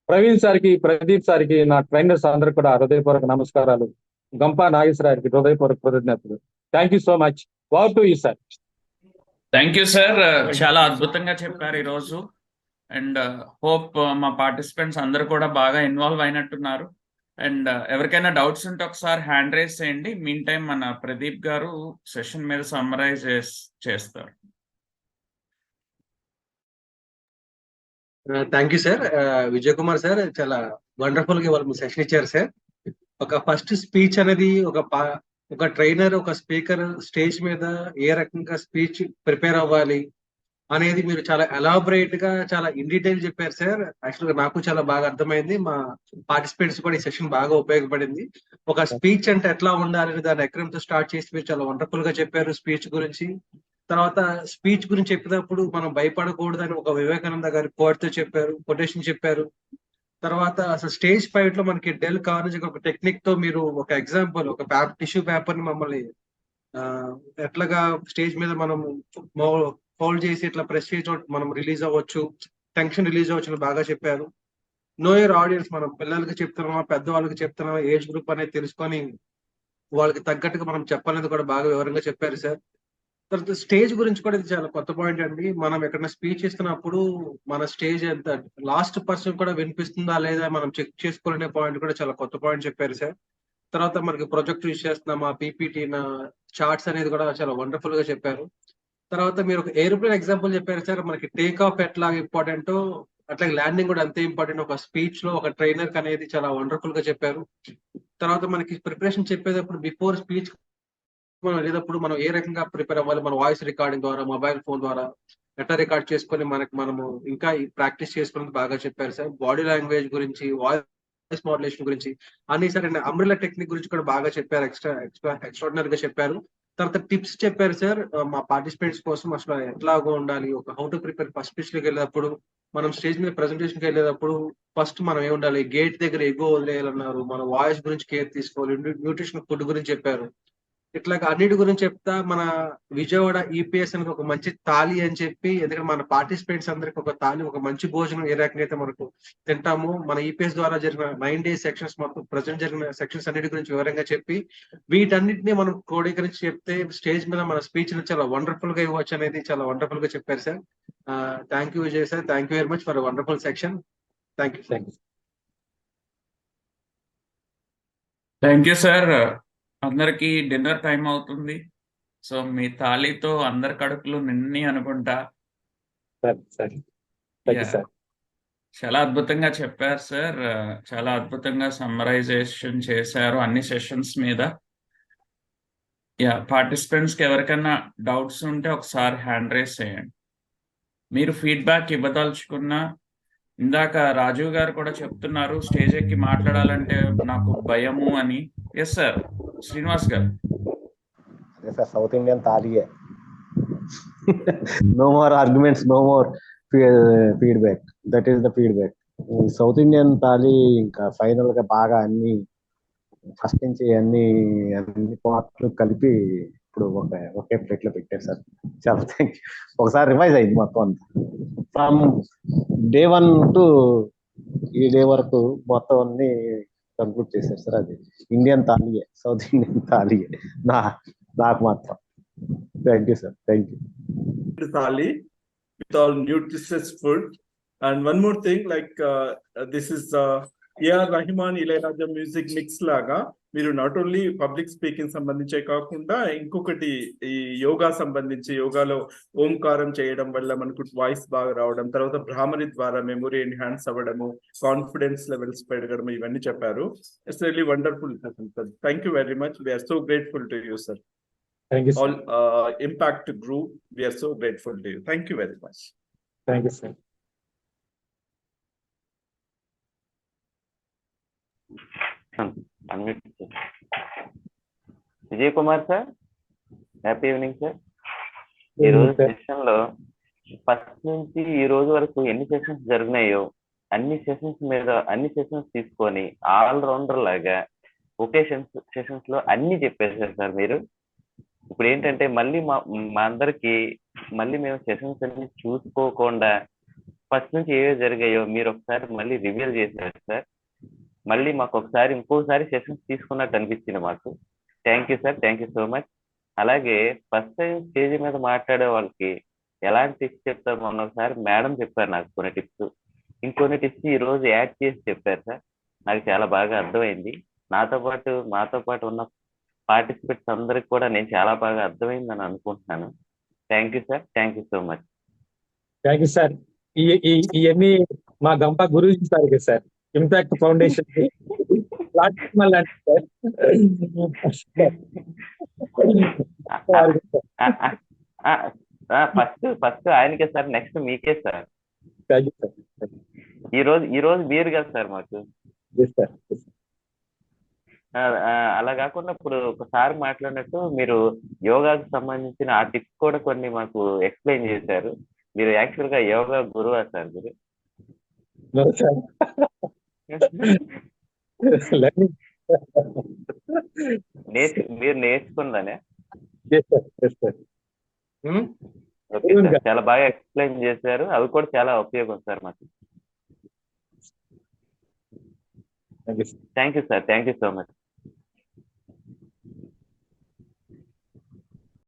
B: ప్రవీణ్ సార్కి, ప్రదీప్ సార్కి, నా ట్రైనర్స్ అందరికి కూడా హృదయపూర్వక నమస్కారాలు. గంపా నాగేశ్వరరావుకి హృదయపూర్వక కృతజ్ఞతలు. Thank you so much. Wow to you sir.
A: Thank you sir, చాలా అద్భుతంగా చెప్పారు ఈరోజు. అండ్ హోప్ మా పార్టిసిపెంట్స్ అందరూ కూడా బాగా ఇన్వాల్వ్ అయినట్టున్నారు. అండ్ ఎవరికైనా డౌట్స్ ఉంటే ఒకసారి హ్యాండ్ రైజ్ చేయండి. మీన్ టైం మన ప్రదీప్ గారు సెషన్ మీద సమ్మరైజ్ చేస్తారు.
F: Thank you sir. Vijay Kumar sir చాలా వండర్ఫుల్ గా వాళ్ళు సెషన్ ఇచ్చారు సార్. ఒక ఫస్ట్ స్పీచ్ అనేది ఒక ట్రైనర్, ఒక స్పీకర్ స్టేజ్ మీద ఏ రకంగా స్పీచ్ ప్రిపేర్ అవ్వాలి అనేది మీరు చాలా ఎలాబరేట్ గా చాలా ఇన్ డీటెయిల్ చెప్పారు సార్. యాక్చువల్ గా నాకు చాలా బాగా అర్థమైంది, మా పార్టిసిపెంట్స్ కూడా ఈ సెషన్ బాగా ఉపయోగపడింది. ఒక స్పీచ్ అంటే ఎట్లా ఉండాలని దాని ఎక్కడంతో స్టార్ట్ చేసి మీరు చాలా వండర్ఫుల్ గా చెప్పారు స్పీచ్ గురించి. తర్వాత స్పీచ్ గురించి చెప్పినప్పుడు మనం భయపడకూడదని ఒక వివేకానంద గారి కోట్ తో చెప్పారు, కొటేషన్ చెప్పారు. తర్వాత అసలు స్టేజ్ ఫైట్ లో మనకి డెల్ కార్నెగీ ఒక టెక్నిక్ తో మీరు ఒక ఎగ్జాంపుల్, ఒక టిష్యూ పేపర్ ని మమ్మల్ని ఎట్లాగా స్టేజ్ మీద మనం ఫోల్డ్ చేసి ఇట్లా ప్రెస్ చేసి మనం రిలీజ్ అవ్వచ్చు, టెన్షన్ రిలీజ్ అవ్వచ్చు బాగా చెప్పారు. నో యువర్ ఆడియన్స్, మనం పిల్లలకి చెప్తున్నామా పెద్దవాళ్ళకి చెప్తున్నామా ఏజ్ గ్రూప్ అనేది తెలుసుకొని వాళ్ళకి తగ్గట్టుగా మనం చెప్పాలనేది కూడా బాగా వివరంగా చెప్పారు సార్. తర్వాత స్టేజ్ గురించి కూడా ఇది చాలా కొత్త పాయింట్ అండి. మనం ఎక్కడైనా స్పీచ్ ఇస్తున్నప్పుడు మన స్టేజ్ ఎంత లాస్ట్ పర్సన్ కూడా వినిపిస్తుందా లేదా మనం చెక్ చేసుకోవాలనే పాయింట్ కూడా చాలా కొత్త పాయింట్ చెప్పారు సార్. తర్వాత మనకి ప్రొజెక్ట్ యూజ్ చేస్తున్నామా, పీపీటీ చార్ట్స్ అనేది కూడా చాలా వండర్ఫుల్ గా చెప్పారు. తర్వాత మీరు ఒక ఏరోప్లేన్ ఎగ్జాంపుల్ చెప్పారు సార్. మనకి టేక్ ఆఫ్ ఎట్లా ఇంపార్టెంటో అట్లాగే ల్యాండింగ్ కూడా అంతే ఇంపార్టెంట్. ఒక స్పీచ్ లో ఒక ట్రైనర్ అనేది చాలా వండర్ఫుల్ గా చెప్పారు. తర్వాత మనకి ప్రిపరేషన్ చెప్పేటప్పుడు బిఫోర్ స్పీచ్ మనం వెళ్ళేటప్పుడు మనం ఏ రకంగా ప్రిపేర్ అవ్వాలి, మన వాయిస్ రికార్డింగ్ ద్వారా, మొబైల్ ఫోన్ ద్వారా ఎట్లా రికార్డ్ చేసుకొని మనము ఇంకా ప్రాక్టీస్ చేసుకునేది బాగా చెప్పారు సార్. బాడీ లాంగ్వేజ్ గురించి, వాయిస్ మోడ్యులేషన్ గురించి అన్ని సార్. అండ్ అంబ్రెల్లా టెక్నిక్ గురించి కూడా బాగా చెప్పారు. ఎక్స్ట్రాడినరీ గా చెప్పారు. తర్వాత టిప్స్ చెప్పారు సార్. మా పార్టిసిపెంట్స్ కోసం అసలు ఎట్లాగో ఉండాలి, ఒక how to prepare first speech లోకి వెళ్ళేటప్పుడు, మనం స్టేజ్ మీద ప్రెజెంటేషన్ కి వెళ్ళేటప్పుడు ఫస్ట్ మనం ఏమి ఉండాలి, గేట్ దగ్గర ఎగో వదిలేయాలన్నారు, మన వాయిస్ గురించి కేర్ తీసుకోవాలి, న్యూట్రిషన్ ఫుడ్ గురించి చెప్పారు. ఇట్లాగా అన్నిటి గురించి చెప్తా మన విజయవాడ ఈపీఎస్ అనేది ఒక మంచి థాలి అని చెప్పి, ఎందుకంటే మన పార్టిసిపెంట్స్ అందరికి ఒక థాలి, ఒక మంచి భోజనం ఏ రకంగా అయితే మనకు తింటాము, మన ఈపీఎస్ ద్వారా జరిగిన 9 days సెక్షన్స్ మొత్తం ప్రజెంట్ జరిగిన సెక్షన్స్ అన్నిటి గురించి వివరంగా చెప్పి వీటన్నిటిని మనం క్రోడీకరించి చెప్తే స్టేజ్ మీద మన స్పీచ్ చాలా వండర్ఫుల్ గా ఇవ్వచ్చు అనేది చాలా వండర్ఫుల్ గా చెప్పారు sir. Thank you Vijay sir. Thank you very much for wonderful section. Thank you.
A: Thank you sir. అందరికి డిన్నర్ టైం అవుతుంది. సో మీ తాళితో అందరి కడుపులు నిన్ని అనుకుంటా. Yeah. చాలా అద్భుతంగా చెప్పారు సార్. చాలా అద్భుతంగా సమ్మరైజేషన్ చేశారు అన్ని సెషన్స్ మీద. పార్టిసిపెంట్స్ కి ఎవరికైనా డౌట్స్ ఉంటే ఒకసారి హ్యాండ్ రేస్ చేయండి. మీరు ఫీడ్బ్యాక్ ఇవ్వదలుచుకున్నా, ఇందాక రాజీవ్ గారు కూడా చెప్తున్నారు స్టేజ్ ఎక్కి మాట్లాడాలంటే నాకు భయము అని. ఎస్ సార్, శ్రీనివాస్ గారు.
G: అదే సార్, సౌత్ ఇండియన్ థాలియే. No more arguments, no more feedback. That is the feedback. South Indian thali ఇంకా ఫైనల్ గా బాగా అన్ని ఫస్ట్ నుంచి అన్ని పార్ట్లు కలిపి ఇప్పుడు ఒకే ప్లేట్ లో పెట్టారు సార్. చాలా థ్యాంక్ యూ. ఒకసారి రివైజ్ అయింది మొత్తం అంతా ఫ్రమ్ డే 1 టు ఈ డే వరకు మొత్తం అన్ని కంక్లూడ్ చేశారు సార్. అది ఇండియన్ థాలియే, సౌత్ ఇండియన్ థాలియే నాకు మాత్రం. Thank you sir. Thank you.
C: Thali with all nutritious food. And one more thing, like this is A.R. Rahman Ilayaraja music mix లాగా మీరు నాట్ ఓన్లీ పబ్లిక్ స్పీకింగ్ సంబంధించే కాకుండా ఇంకొకటి ఈ యోగా సంబంధించి, యోగాలో ఓంకారం చేయడం వల్ల మనకు వాయిస్ బాగా రావడం, తర్వాత భ్రామరి ద్వారా మెమొరీ ఎన్హాన్స్ అవ్వడము, కాన్ఫిడెన్స్ లెవెల్స్ పెరగడం, ఇవన్నీ చెప్పారు. It's really wonderful. Thank you very much. We're so grateful to you sir.
B: Thank you, sir.
C: All Impact Group, we are so grateful to you. Thank you very much.
B: Thank you, sir.
D: Vijay Kumar sir, happy evening sir. ఈ రోజు సెషన్ లో ఫస్ట్ నుంచి ఈ రోజు వరకు ఎన్ని సెషన్స్ జరిగినాయో అన్ని సెషన్స్ తీసుకొని ఆల్ రౌండర్ లాగా ఒకే సెషన్స్ లో అన్ని చెప్పేశారు సార్ మీరు. ఇప్పుడు ఏంటంటే మళ్ళీ మా అందరికి మళ్ళీ మేము సెషన్స్ అన్ని చూసుకోకుండా ఫస్ట్ నుంచి ఏవే జరిగాయో మీరు ఒకసారి మళ్ళీ రివీల్ చేశారు సార్. మళ్ళీ మాకు ఒకసారి ఇంకోసారి సెషన్స్ తీసుకున్నట్టు అనిపించింది మాకు. Thank you sir. Thank you so much. అలాగే ఫస్ట్ టైం స్టేజ్ మీద మాట్లాడే వాళ్ళకి ఎలాంటి టిప్స్ చెప్తారు మొన్న ఒకసారి మేడం చెప్పారు నాకు కొన్ని టిప్స్. ఇంకొన్ని టిప్స్ ఈ రోజు యాడ్ చేసి చెప్పారు సార్. నాకు చాలా బాగా అర్థమైంది. మాతో పాటు ఉన్న పార్టిసిపెంట్స్ అందరికి కూడా నేను చాలా బాగా అర్థమైందని అనుకుంటున్నాను. Thank you sir. Thank you so much.
B: Thank you sir. ఇవన్నీ మా గంప Guruji sir sir, impact foundation
D: first ఆయనకే సార్, నెక్స్ట్ మీకే సార్. ఈ రోజు మీరు కదా సార్ మాకు. అలా కాకుండా ఇప్పుడు ఒకసారి మాట్లాడినట్టు మీరు యోగాకు సంబంధించిన ఆ టిప్స్ కూడా కొన్ని మాకు ఎక్స్ప్లెయిన్ చేశారు. మీరు యాక్చువల్ గా యోగా గురువా సార్ మీరు? మీరు నేర్చుకుందానే? ఓకే సార్, చాలా బాగా ఎక్స్ప్లెయిన్ చేశారు. అవి కూడా చాలా ఉపయోగం సార్ మాకు. Thank you sir. Thank you so much.